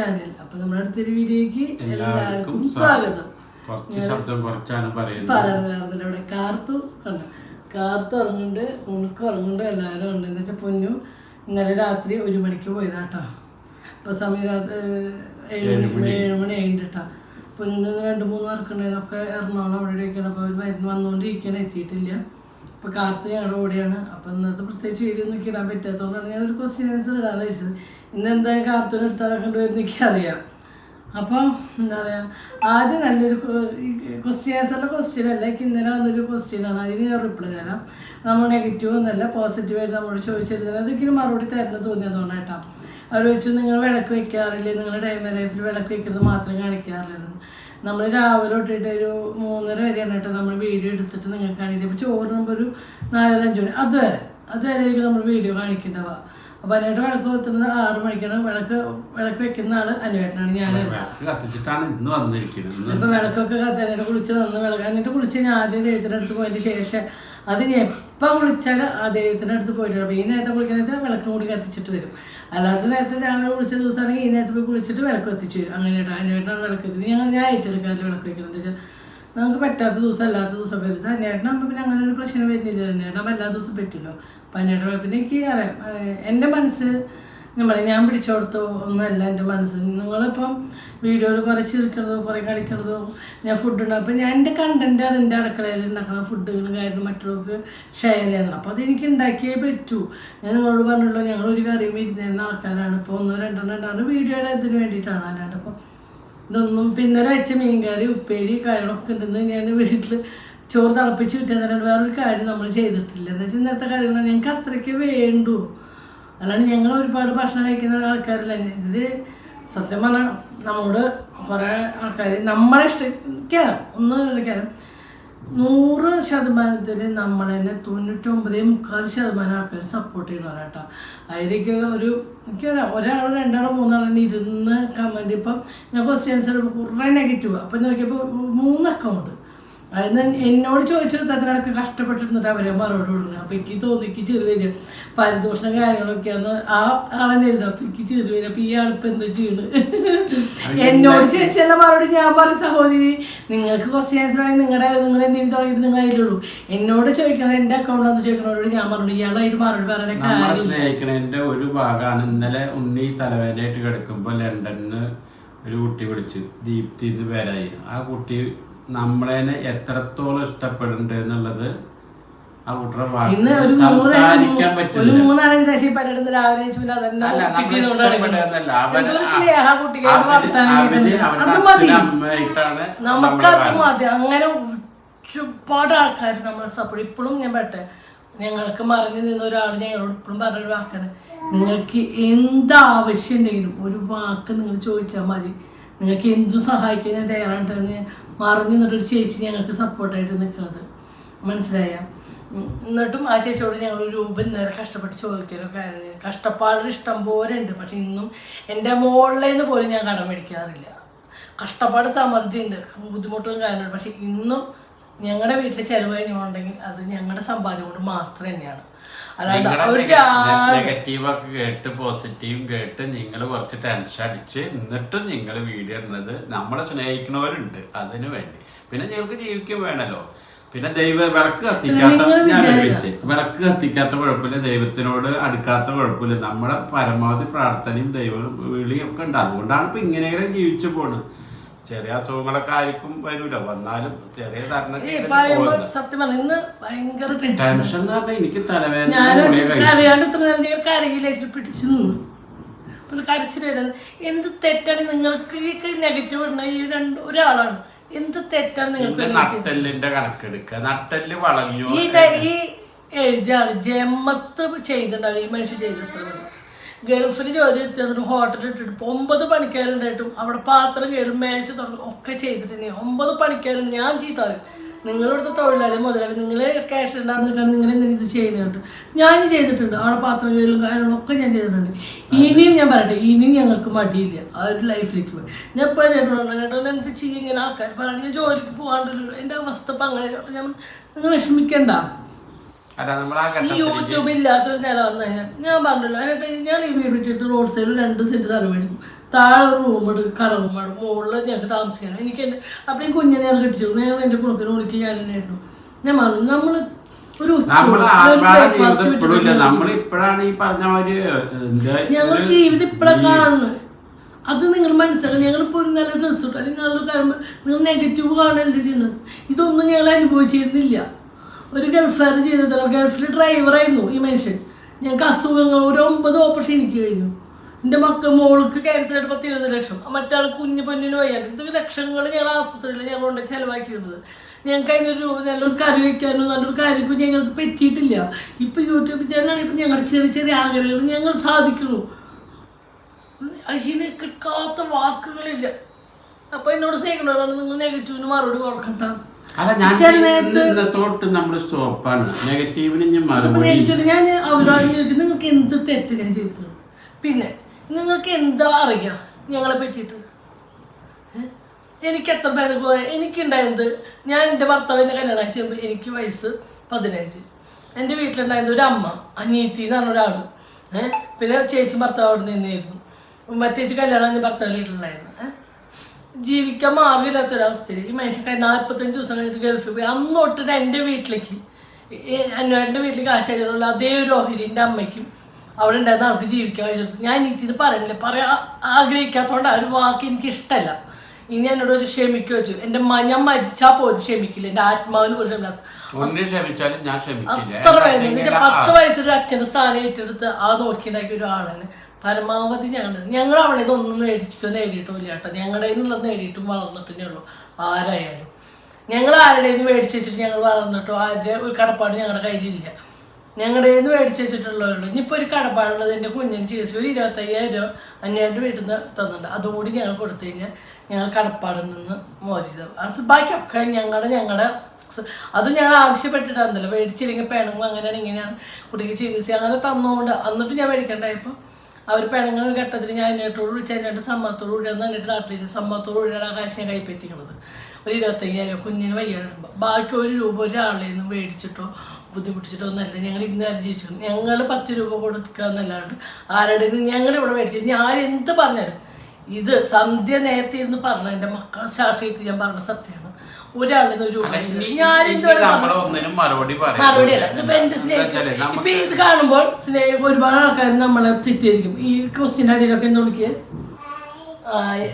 Channel. അപ്പൊ നമ്മുടെ അടുത്തൊരു വീഡിയോക്ക് എല്ലാവർക്കും സ്വാഗതം. പറയുന്നത് ഇവിടെ കാർത്തു ഉറങ്ങുന്നുണ്ട്, ഉണക്ക് ഉറങ്ങുന്നുണ്ട്, എല്ലാവരും ഉണ്ട്. എന്ന് വെച്ചാൽ പൊന്നു ഇന്നലെ രാത്രി 1 മണിക്ക് പോയതാട്ടോ. ഇപ്പൊ സമയം 7 മണി ആയിട്ടാ. പൊന്നിന് 2-3 വർക്കുണ്ടായിരുന്നൊക്കെ എറണാകുളം അവിടെ ഇരിക്കണം. അപ്പോൾ അവർ വന്നുകൊണ്ടിരിക്കണം, എത്തിയിട്ടില്ല. അപ്പോൾ കാർത്ത് ഞങ്ങളുടെ കൂടെയാണ്. അപ്പോൾ ഇന്നത്തെ പ്രത്യേകിച്ച് വീഡിയോ ഒന്നും ഇടാൻ പറ്റാത്തതുകൊണ്ടാണ് ഞാനൊരു ക്വസ്റ്റ്യൻ ആൻസർ ഇടാന്ന് വെച്ചത്. ഇന്ന് എന്തായാലും കാർത്തൂന് എടുത്താൽ കൊണ്ടുവരുന്ന എനിക്കറിയാം. അപ്പോൾ എന്താ പറയുക, ആദ്യം നല്ലൊരു ക്വസ്റ്റ്യൻ ആൻസറിൻ്റെ ക്വസ്റ്റ്യൻ അല്ല, ഇന്നലെ വന്നൊരു ക്വസ്റ്റ്യനാണ്. അതിന് ഞാൻ റിപ്ലൈ തരാം. നമ്മൾ നെഗറ്റീവ് ഒന്നല്ല, പോസിറ്റീവായിട്ട് നമ്മളോട് ചോദിച്ചിരുന്നത് അതൊക്കെ മറുപടി തരുന്നത് തോന്നിയതുകൊണ്ടായിട്ടോ. അവർ ചോദിച്ചു, നിങ്ങൾ വിളക്ക് വെക്കാറില്ലേ, നിങ്ങളുടെ ഡൈമ ലൈഫിൽ വിളക്ക് വെക്കുന്നത് മാത്രം കാണിക്കാറില്ലെന്ന്. നമ്മൾ രാവിലെ തൊട്ടിട്ട് ഒരു 3:30 വരെയാണ് കേട്ടോ നമ്മൾ വീഡിയോ എടുത്തിട്ട് നിങ്ങൾക്ക് കാണിച്ചത്. ഇപ്പോൾ ചോറിനുമ്പോൾ ഒരു 4-5 മണി അതുവരെ ആയിരിക്കും നമ്മൾ വീഡിയോ കാണിക്കേണ്ടവ. അപ്പോൾ അതിനായിട്ട് വിളക്ക് വെക്കുന്നത് 6 മണിക്കാണ്. വിളക്ക് വെക്കുന്ന ആള് അനുവേട്ടനാണ്, ഞാനല്ല. അപ്പോൾ വിളക്കൊക്കെ കത്താനായിട്ട് കുളിച്ച് വന്ന് എന്നിട്ട് കുളിച്ച് ഞാൻ ആദ്യം ദൈവത്തിൻ്റെ അടുത്ത് പോയതിന് ശേഷം അതിന് എപ്പോൾ കുളിച്ചാലും ആ ദൈവത്തിൻ്റെ അടുത്ത് പോയിട്ടുണ്ട്. അപ്പോൾ ഈ നേരത്തെ കുളിക്കുന്നത് വിളക്കും കൂടി കത്തിച്ചിട്ട് വരും. അല്ലാത്ത നേരത്തെ രാവിലെ കുളിച്ച ദിവസമാണെങ്കിൽ ഈ നേരത്തെ പോയി കുളിച്ചിട്ട് വിളക്ക് കത്തിച്ച് വരും. അങ്ങനെയായിട്ട് അതിനായിട്ടാണ് വിളക്ക് വെക്കുന്നത്. ഞാൻ ഏറ്റെടുക്കാറില്ല വിളക്ക് വെക്കുന്നത്. എന്താ വെച്ചാൽ നമുക്ക് പറ്റാത്ത ദിവസം അല്ലാത്ത ദിവസം വരുന്നത് അന്നേട്ടനാകുമ്പോൾ പിന്നെ അങ്ങനെ ഒരു പ്രശ്നം വരുന്നില്ല. അന്നേട്ടനാകുമ്പോൾ എല്ലാ ദിവസവും പറ്റില്ലോ. അപ്പം അന്നേട്ടൻ പിന്നെ എനിക്ക് അറിയാം, എൻ്റെ മനസ്സ് ഞാൻ പിടിച്ചോടത്തോ ഒന്നുമല്ല എൻ്റെ മനസ്സ്. നിങ്ങളിപ്പം വീഡിയോയിൽ കുറേ ചിരിക്കണതോ കുറേ കളിക്കണതോ ഞാൻ ഫുഡ് ഉണ്ടാകും. അപ്പം ഞാൻ എൻ്റെ കണ്ടൻറ്റാണ് എൻ്റെ അടുക്കളയിൽ ഉണ്ടാക്കുന്ന ഫുഡുകളും കാര്യങ്ങളും മറ്റുള്ളവർക്ക് ഷെയർ ചെയ്യണം. അപ്പോൾ അതെനിക്ക് ഉണ്ടാക്കിയേ പറ്റൂ. ഞാൻ നിങ്ങളോട് പറഞ്ഞല്ലോ, ഞങ്ങളൊരു കറിയും ഇരുന്നിരുന്ന ആൾക്കാരാണ്. ഇപ്പോൾ 1-2 വീഡിയോയുടെ ഇതിന് വേണ്ടിയിട്ടാണ്. അല്ലാണ്ട് അപ്പോൾ ഇതൊന്നും പിന്നെ വെച്ച മീൻകറി ഉപ്പേരി കാര്യങ്ങളൊക്കെ ഉണ്ടെന്ന് ഞാൻ വീട്ടിൽ ചോറ് തിളപ്പിച്ച് കിട്ടുന്നതിനാണ്. വേറൊരു കാര്യം നമ്മൾ ചെയ്തിട്ടില്ല. എന്താ വെച്ചാൽ ഇന്നത്തെ കാര്യങ്ങൾ ഞങ്ങൾക്ക് അത്രയ്ക്ക് വേണ്ടു. അല്ലാണ്ട് ഞങ്ങൾ ഒരുപാട് ഭക്ഷണം കഴിക്കുന്ന ആൾക്കാരില്ല. ഇതിൽ സത്യം പറഞ്ഞാൽ നമ്മളോട് കുറേ ആൾക്കാർ നമ്മളെ ഇഷ്ടം ഒന്ന് കളിക്കാനും 100% നമ്മൾ തന്നെ 99.3% ആൾക്കാർ സപ്പോർട്ട് ചെയ്യുന്നവരാട്ടോ. അതിലേക്ക് എനിക്കറിയാം 1-2-3 ഇരുന്ന് കമൻറ്റ്. ഇപ്പം ഞാൻ ക്വസ്റ്റ്യൻസ് കുറേ നെഗറ്റീവ്. അപ്പം നോക്കിയപ്പോൾ 3 അക്കൗണ്ട് അതിന് എന്നോട് ചോദിച്ചെടുത്ത് അതിനൊക്കെ കഷ്ടപ്പെട്ടിരുന്നിട്ട് അവരെ മറുപടി കൊടുക്കുന്നത്. അപ്പോൾ എനിക്ക് തോന്നിക്ക് ചെറിയ വരും പാരിതോഷണം കാര്യങ്ങളൊക്കെയാണ് ആ ആളെന്നെ എഴുതുക. അപ്പോൾ എനിക്ക് ചെറിയ വരും. അപ്പോൾ ഈ ആളിപ്പോൾ എന്താ ചെയ്യുന്നത് എന്നോട് ചോദിച്ചെന്ന മറുപടി ഞാൻ പറയും, സഹോദരി നിങ്ങൾക്ക് ക്വസ്റ്റ്യൻ ആൻസർ ആണെങ്കിൽ നിങ്ങൾ എന്തെങ്കിലും തുടങ്ങിയിട്ട് നിങ്ങൾ അതിലുള്ളൂ. എന്നോട് ചോദിക്കണത് എൻ്റെ അക്കൗണ്ടാന്ന് ചോദിക്കണോട് ഞാൻ പറഞ്ഞു ഇയാളായിട്ട് മറുപടി പറയണ കാര്യം. എൻ്റെ ഒരു ഭാഗമാണ്. ഇന്നലെ ഉണ്ണി തലവേദനയായിട്ട് കിടക്കുമ്പോൾ ലണ്ടനിന്ന് ഒരു കുട്ടി വിളിച്ചു, ദീപ്തി എന്ന് പേരായി. ആ കുട്ടി നമ്മളെ എത്രത്തോളം ഇഷ്ടപ്പെടുന്നുണ്ട് എന്നുള്ളത് ആ കുട്ടിയുടെ സംസാരിക്കാൻ പറ്റില്ല. നമുക്കത് മതി. അങ്ങനെ ഒരുപാട് ആൾക്കാർ നമ്മളെ സപ്പോർട്ട്. ഇപ്പോഴും ഞാൻ പറട്ടെ, ഞങ്ങൾക്ക് മറിഞ്ഞു നിന്ന ഒരാൾ ഞങ്ങളോട് ഇപ്പോഴും പറഞ്ഞൊരു വാക്കാണ്, നിങ്ങൾക്ക് എന്താവശ്യം ഉണ്ടെങ്കിലും ഒരു വാക്ക് നിങ്ങൾ ചോദിച്ചാൽ മതി, നിങ്ങൾക്ക് എന്തും സഹായിക്കാൻ ഞാൻ തയ്യാറായിട്ടാണ് മറിഞ്ഞു നിന്നൊരു ചേച്ചി ഞങ്ങൾക്ക് സപ്പോർട്ടായിട്ട് നിൽക്കുന്നത്. മനസ്സിലായ? എന്നിട്ടും ആ ചേച്ചിയോട് ഞങ്ങൾ രൂപ നേരെ കഷ്ടപ്പെട്ട് ചോദിക്കാനൊക്കെ കഷ്ടപ്പാട് ഇഷ്ടം പോലെ ഉണ്ട്. പക്ഷെ ഇന്നും എൻ്റെ മോളിൽ നിന്ന് പോലും ഞാൻ കടം മേടിക്കാറില്ല. കഷ്ടപ്പാട് സമൃദ്ധി ഉണ്ട്, ബുദ്ധിമുട്ടും കാര്യങ്ങളും. പക്ഷെ ഇന്നും ഞങ്ങളുടെ വീട്ടിൽ ചിലവ് കഴിഞ്ഞുണ്ടെങ്കിൽ അത് ഞങ്ങളുടെ സമ്പാദ്യം കൊണ്ട് മാത്രം തന്നെയാണ്. നെഗറ്റീവൊക്കെ കേട്ട് പോസിറ്റീവും കേട്ട് നിങ്ങൾ കുറച്ച് ടെൻഷൻ അടിച്ച് എന്നിട്ടും നിങ്ങൾ വീഡിയോ ഇടുന്നത് നമ്മളെ സ്നേഹിക്കുന്നവരുണ്ട് അതിനു വേണ്ടി. പിന്നെ നിങ്ങൾക്ക് ജീവിക്കും വേണമല്ലോ. പിന്നെ വിളക്ക് കത്തിക്കാത്ത കുഴപ്പമില്ല, ദൈവത്തിനോട് അടുക്കാത്ത കുഴപ്പമില്ല. നമ്മുടെ പരമാവധി പ്രാർത്ഥനയും ദൈവ വിളിയും ഒക്കെ ഉണ്ട്. അതുകൊണ്ടാണ് ഇപ്പൊ ഇങ്ങനെയെങ്കിലും ജീവിച്ചു പോണത്. ചെറിയ അസുഖങ്ങളൊക്കെ ആയിരിക്കും വരൂല, വന്നാലും ചെറിയ ടെൻഷൻ എന്ന് പറഞ്ഞാൽ എനിക്ക് തലവേദന പിടിച്ചു നിന്നു കരച്ചിൽ വരുന്നത്. എന്ത് തെറ്റാണ് നിങ്ങൾക്ക് നെഗറ്റീവ് ഇടുന്ന ഈ ഒരാളാണ്. എന്ത് തെറ്റാണ് നിങ്ങൾക്ക്? നട്ടെല്ലിന്റെ കണക്കെടുക്കുക, നട്ടെല്ല് വളഞ്ഞു. ഈ എഴുതിയ ആള് ജമ്മത്ത് ചെയ്തിട്ടുണ്ടാവും. ഈ മനുഷ്യൻ ചെയ്തിട്ടുള്ളത് ഗൾഫിൽ ജോലി എടുത്തിട്ട് ഹോട്ടലിൽ ഇട്ടിട്ട് 9 പണിക്കാരുണ്ടായിട്ടും അവിടെ പാത്രം കയറും മേശ തുറക്കും ഒക്കെ ചെയ്തിട്ടുണ്ട്. 9 പണിക്കാരുണ്ട്. ഞാൻ ചെയ്താൽ നിങ്ങളെടുത്ത തൊഴിലാളി മുതലാളി നിങ്ങൾ ക്യാഷ് ഉണ്ടാകുന്ന നിങ്ങൾ എന്തെങ്കിലും ഇത് ചെയ്യുന്നുണ്ട്. ഞാനും ചെയ്തിട്ടുണ്ട്. അവിടെ പാത്രം കയറും കാര്യങ്ങളൊക്കെ ഞാൻ ചെയ്തിട്ടുണ്ട്. ഇനിയും ഞാൻ പറയട്ടെ, ഇനിയും ഞങ്ങൾക്ക് മടിയില്ല ആ ഒരു ലൈഫിലേക്ക് പോയി. ഞാൻ എപ്പോഴും ചേട്ടൻ എന്ത് ചെയ്യും ഇങ്ങനെ ആൾക്കാർ പറഞ്ഞു, ഞാൻ ജോലിക്ക് പോകാണ്ടല്ലോ, എൻ്റെ അവസ്ഥ ഇപ്പം അങ്ങനെ. ഞാൻ നിങ്ങൾ വിഷമിക്കണ്ട. യൂട്യൂബ് ഇല്ലാത്തൊരു നില വന്നു കഴിഞ്ഞാൽ ഞാൻ പറഞ്ഞല്ലോ, അതിനൊക്കെ ഞാൻ ഈ വീട് വിട്ടിട്ട് റോഡ് സൈഡിൽ 2 സെന്റ് സ്ഥലം മേടിക്കും. താഴെ റൂം കട റൂമാണ്, മുകളിൽ ഞങ്ങൾക്ക് താമസിക്കണം. എനിക്ക് എൻ്റെ അപ്പോഴേക്കും കുഞ്ഞിനെ ഞാൻ കെട്ടിച്ചു. ഞാൻ എൻ്റെ കുടുംബത്തിന് വിളിക്കുക ഞാൻ തന്നെയായിരുന്നു. ഞാൻ പറഞ്ഞു നമ്മൾ ഒരു ഞങ്ങൾ ജീവിതം ഇപ്പോഴാണ് കാണുന്നത്. അത് നിങ്ങൾ മനസ്സിലാക്കുക. ഞങ്ങളിപ്പോൾ ഒരു നല്ല ഡ്രസ്സ് ഇട്ടു അല്ലെങ്കിൽ നല്ലൊരു കാര്യം നിങ്ങൾ നെഗറ്റീവ് കാണുകയല്ലേ ചെയ്യുന്നത്. ഇതൊന്നും ഞങ്ങൾ അനുഭവിച്ചിരുന്നില്ല. ഒരു ഗൾഫുകാർ ചെയ്തതല്ല. ഗൾഫിൽ ഡ്രൈവറായിരുന്നു ഈ മനുഷ്യൻ. ഞങ്ങൾക്ക് അസുഖങ്ങൾ ഒരു 9 ഓപ്പറേഷൻ എനിക്ക് കഴിഞ്ഞു. എൻ്റെ മോൾക്ക് ക്യാൻസർ ആയിട്ട് 10-20 ലക്ഷം, മറ്റാൾ കുഞ്ഞു പൊന്നിന് വയ്യാൻ. ഇതൊക്കെ ലക്ഷങ്ങൾ ഞങ്ങൾ ആസ്പത്രിയിൽ ഞങ്ങളുണ്ട് ചിലവാക്കിയിരുന്നത്. ഞങ്ങൾക്ക് അതിനൊരു രൂപ നല്ലൊരു കറി വയ്ക്കാനോ നല്ലൊരു കാര്യമൊക്കെ ഞങ്ങൾക്ക് പറ്റിയിട്ടില്ല. ഇപ്പം യൂട്യൂബ് ചാനലാണ് ഇപ്പം ഞങ്ങളുടെ ചെറിയ ചെറിയ ആഗ്രഹങ്ങൾ ഞങ്ങൾ സാധിക്കുന്നു. അതിന് കിട്ടാത്ത വാക്കുകളില്ല. അപ്പം എന്നോട് സ്നേഹിക്കണതാണ് നിങ്ങൾ നെഗറ്റീവിന് മറുപടി കൊടുക്കണ്ട. ഞാൻ അവരോട് നിങ്ങൾക്ക് എന്ത് തെറ്റ് ഞാൻ ചെയ്തിട്ടുണ്ട്, പിന്നെ നിങ്ങൾക്ക് എന്താ അറിയാം ഞങ്ങളെ പറ്റിയിട്ട്? എനിക്ക് എത്ര പേര് എനിക്കുണ്ടായത്, ഞാൻ എൻ്റെ ഭർത്താവിൻ്റെ കല്യാണം കഴിച്ചുമ്പോൾ എനിക്ക് വയസ്സ് 15. എൻ്റെ വീട്ടിലുണ്ടായത് ഒരു അമ്മ, അനിയത്തി എന്ന് പറഞ്ഞ ഒരാൾ, പിന്നെ ചേച്ചി ഭർത്താവ് അവിടെ നിന്നായിരുന്നു. മറ്റേച്ചി കല്യാണം കഴിഞ്ഞ് ഭർത്താവിൻ്റെ വീട്ടിലുണ്ടായിരുന്നു. ജീവിക്കാൻ മാറിയില്ലാത്തൊരവസ്ഥയിൽ ഈ മനുഷ്യൻ 45 ദിവസം കഴിഞ്ഞിട്ട് ഗൾഫിൽ പോയി. അന്ന് തൊട്ടിട്ട് എൻ്റെ വീട്ടിലേക്ക് എൻ്റെ വീട്ടിലേക്ക് ആശാരിയുള്ള അതേ ഒരു ഓഹരിൻ്റെ അമ്മയ്ക്കും അവിടെ ഉണ്ടായിരുന്ന ആൾക്ക് ജീവിക്കാൻ കഴിച്ചു. ഞാൻ ഇത് പറയാൻ ആഗ്രഹിക്കാത്തതുകൊണ്ട് ആ ഒരു വാക്ക് എനിക്ക് ഇഷ്ടമല്ല. ഇനി എന്നോട് വെച്ച് ക്ഷമിക്കുക വെച്ചു. എൻ്റെ ഞാൻ മരിച്ചാൽ പോലും ക്ഷമിക്കില്ല. എൻ്റെ ആത്മാവിന് പോലും അത്ര വേദന. എൻ്റെ 10 വയസ്സൊരു അച്ഛൻ്റെ സ്ഥാനം ഏറ്റെടുത്ത് ആ നോക്കിയുണ്ടാക്കിയ ഒരാളാണ്. പരമാവധി ഞങ്ങൾ അവിടെ ഇതൊന്നും നേടിയിട്ടോ ഇല്ല കേട്ടോ. ഞങ്ങളുടെ നിന്നുള്ളത് നേടിയിട്ടും വളർന്നിട്ടേ ഉള്ളൂ. ആരായാലും ഞങ്ങൾ ആരുടേന്ന് മേടിച്ച് വെച്ചിട്ട് ഞങ്ങൾ വളർന്നിട്ടോ ആരുടെ ഒരു കടപ്പാട് ഞങ്ങളുടെ കയ്യിലില്ല. ഞങ്ങളുടെ നിന്ന് മേടിച്ച് വെച്ചിട്ടുള്ളവരുള്ളൂ. ഇനിയിപ്പോൾ ഒരു കടപ്പാടുള്ളത് എൻ്റെ കുഞ്ഞിന് ചികിത്സ ഒരു 25,000 രൂപ അന്യൻ്റെ വീട്ടിൽ നിന്ന് തന്നിട്ടുണ്ട്. അതുകൂടി ഞങ്ങൾ കൊടുത്തു കഴിഞ്ഞാൽ ഞങ്ങൾ കടപ്പാടിൽ നിന്ന് മോചിതം. അത് ബാക്കിയൊക്കെ ഞങ്ങളുടെ അതും ഞങ്ങൾ ആവശ്യപ്പെട്ടിട്ടായിരുന്നല്ലോ. മേടിച്ചില്ലെങ്കിൽ പിണങ്ങും അങ്ങനെയാണ് ഇങ്ങനെയാണ് കുട്ടിക്ക് ചികിത്സ അങ്ങനെ തന്നുകൊണ്ട് എന്നിട്ട് ഞാൻ മേടിക്കണ്ടായപ്പോൾ അവർ പിണങ്ങുന്ന ഘട്ടത്തിൽ ഞാൻ അതിനോട് വിളിച്ച് അതിനായിട്ട് സമ്മതത്തോട് കൂടിയാണ് എന്നിട്ട് നാട്ടിലേക്ക് സമ്മതത്തോട് കൂടിയാണ് ആ കാശ് ഞാൻ കൈപ്പറ്റിക്കുന്നത്. ഒരു 25,000 കുഞ്ഞിന് വയ്യാറുണ്ട്. ബാക്കി 1 രൂപ ഒരാളെ നിന്നും മേടിച്ചിട്ടോ ബുദ്ധിമുട്ടിച്ചിട്ടോ ഒന്നല്ല. ഞങ്ങൾ ഇന്നേരം ജീവിച്ചു. ഞങ്ങൾ 10 രൂപ കൊടുക്കുക എന്നല്ലാണ്ട് ആരുടെ ഞങ്ങളിവിടെ മേടിച്ചു. ഞാൻ എന്ത് പറഞ്ഞാലും ഇത് സന്ധ്യ നേരത്തെ ഇരുന്ന് പറഞ്ഞ എൻ്റെ മക്കളെ സാക്ഷിയിട്ട് ഞാൻ പറഞ്ഞ സത്യമാണ്. ഒരാളിന്ന് ഒരു മറുപടിയല്ല. ഇതിപ്പോ എന്റെ സ്നേഹം ഇപ്പൊ ഇത് കാണുമ്പോൾ ഒരുപാട് ആൾക്കാർ നമ്മളെ തെറ്റിയിരിക്കും. ഈ ക്വസ്റ്റ്യൻ്റെ അടിയിലൊക്കെ എന്ത് വിളിക്കുക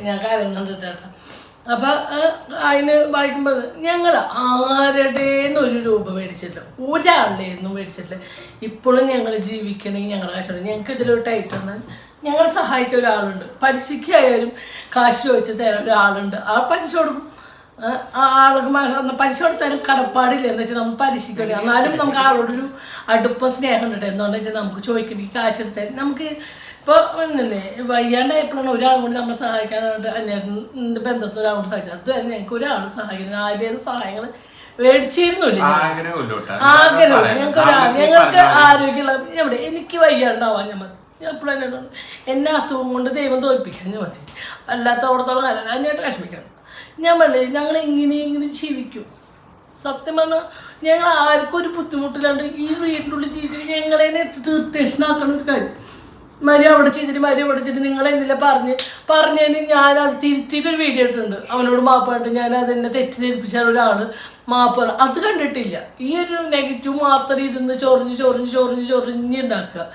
ഞാൻ കാര്യം കണ്ടിട്ടാ. അപ്പൊ അതിന് വായിക്കുമ്പോൾ ഞങ്ങൾ ആരുടേന്ന് 1 രൂപ മേടിച്ചിട്ടില്ല, ഒരാളുടെയൊന്നും മേടിച്ചിട്ടില്ല. ഇപ്പോഴും ഞങ്ങൾ ജീവിക്കണമെങ്കിൽ ഞങ്ങളുടെ കാശ് ഞങ്ങൾക്ക് ഇതിലൊരു ടൈറ്റ് വന്നാൽ ഞങ്ങളെ സഹായിക്കാൻ ഒരാളുണ്ട്. പലിശയ്ക്കായാലും കാശ് ചോദിച്ച് തരാൻ ഒരാളുണ്ട്. ആ പലിശ കൊടുക്കും. ആൾക്ക് പലിശ കൊടുത്താലും കടപ്പാടില്ല. എന്താ വെച്ചാൽ നമ്മൾ പലിശയ്ക്ക് എന്നാലും നമുക്ക് ആളോടൊരു അടുപ്പം സ്നേഹം ഉണ്ട്. എന്താണെന്ന് വെച്ചാൽ നമുക്ക് ചോദിക്കണമെങ്കിൽ കാശ് എടുത്താൽ നമുക്ക് ഇപ്പോൾ ഒന്നല്ലേ വയ്യാണ്ടായപ്പോഴാണ് ഒരാൾ കൂടി നമ്മളെ സഹായിക്കാനായിട്ട് എൻ്റെ ബന്ധത്തിൽ ഒരാൾ കൂടി സഹായിച്ചത്. അത് തന്നെ ഞങ്ങൾക്ക് ഒരാൾ സഹായിക്കുന്നത് ആരുടെയും സഹായങ്ങൾ മേടിച്ചിരുന്നില്ല. ആഗ്രഹം ഞങ്ങൾക്ക് ആരോഗ്യമുള്ള എവിടെ എനിക്ക് വയ്യാണ്ടാവാൻ ഞാൻ മതി. ഞാൻ എപ്പോഴും എന്നെ അസുഖം കൊണ്ട് ദൈവം തോൽപ്പിക്കാൻ ഞാൻ മതി. അല്ലാത്തവിടത്തോളം കാലം അതിനായിട്ട് വിഷമിക്കണം. ഞാൻ പറഞ്ഞില്ലേ ഞങ്ങൾ ഇങ്ങനെ ജീവിക്കും. സത്യം പറഞ്ഞാൽ ഞങ്ങൾ ആർക്കും ഒരു ബുദ്ധിമുട്ടില്ലാണ്ട് ഈ വീട്ടിൻ്റെ ഉള്ളിൽ ജീവിക്കും. ഞങ്ങളെ ഇറിറ്റേഷനാക്കണ ഒരു കാര്യം. മരി അവിടെ ചെയ്തിട്ട് നിങ്ങളെന്തില്ല പറഞ്ഞതിന് ഞാനത് തിരുത്തിയിട്ടൊരു വീഡിയോ ഇട്ടിട്ടുണ്ട്. അവനോട് മാപ്പായിട്ട് ഞാൻ അതെന്നെ തെറ്റിദ്ധരിപ്പിച്ച ഒരാൾ മാപ്പ് അത് കണ്ടിട്ടില്ല. ഈ ഒരു നെഗറ്റീവ് മാത്രം ഇരുന്ന് ചൊറിഞ്ഞ് ഉണ്ടാക്കുക.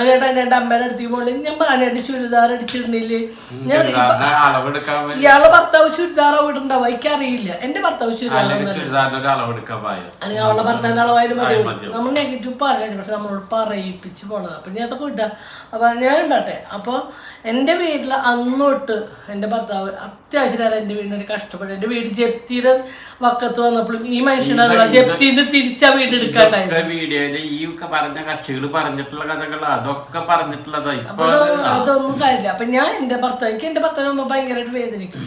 അതിനായിട്ട് എൻ്റെ അമ്മേടെ അടുത്തേക്ക് പോകണമെങ്കിൽ ഞാൻ പറയാനായിട്ട് ചുരിദാർ അടിച്ചിട്ടുണ്ടില്ലേ. ഞാൻ ഇയാളെ ഭർത്താവ് ചുരിദാറോ ഇടുണ്ടാവും എനിക്കറിയില്ല. എൻ്റെ ഭർത്താവ് ചുരിദാർ അല്ലെങ്കിൽ അവളുടെ ഭർത്താവിൻ്റെ അളവായാലും മതി. നമ്മൾ നെഗറ്റീവ് പറയാൻ പക്ഷെ നമ്മളോട് പറയിപ്പിച്ച് പോണത്. അപ്പം ഞാൻ അതൊക്കെ ഇട്ടാ. അപ്പം ഞാൻ ഉണ്ടാട്ടെ. അപ്പോൾ എൻ്റെ വീട്ടിൽ അന്നോട്ട് എൻ്റെ ഭർത്താവ് അത്യാവശ്യം എൻ്റെ വീടിനൊരു കഷ്ടപ്പെട്ടു. എൻ്റെ വീട് ജപ്തിയുടെ വക്കത്ത് വന്നപ്പോഴും ഈ മനുഷ്യനാണ് ജപ്തിന്ന് തിരിച്ചാ വീട് എടുക്കാണ്ടായത്. അതൊന്നും കാര്യമില്ല. അപ്പൊ ഞാൻ എൻ്റെ ഭർത്താവ് ഭയങ്കരമായിട്ട് വേദനിക്കും.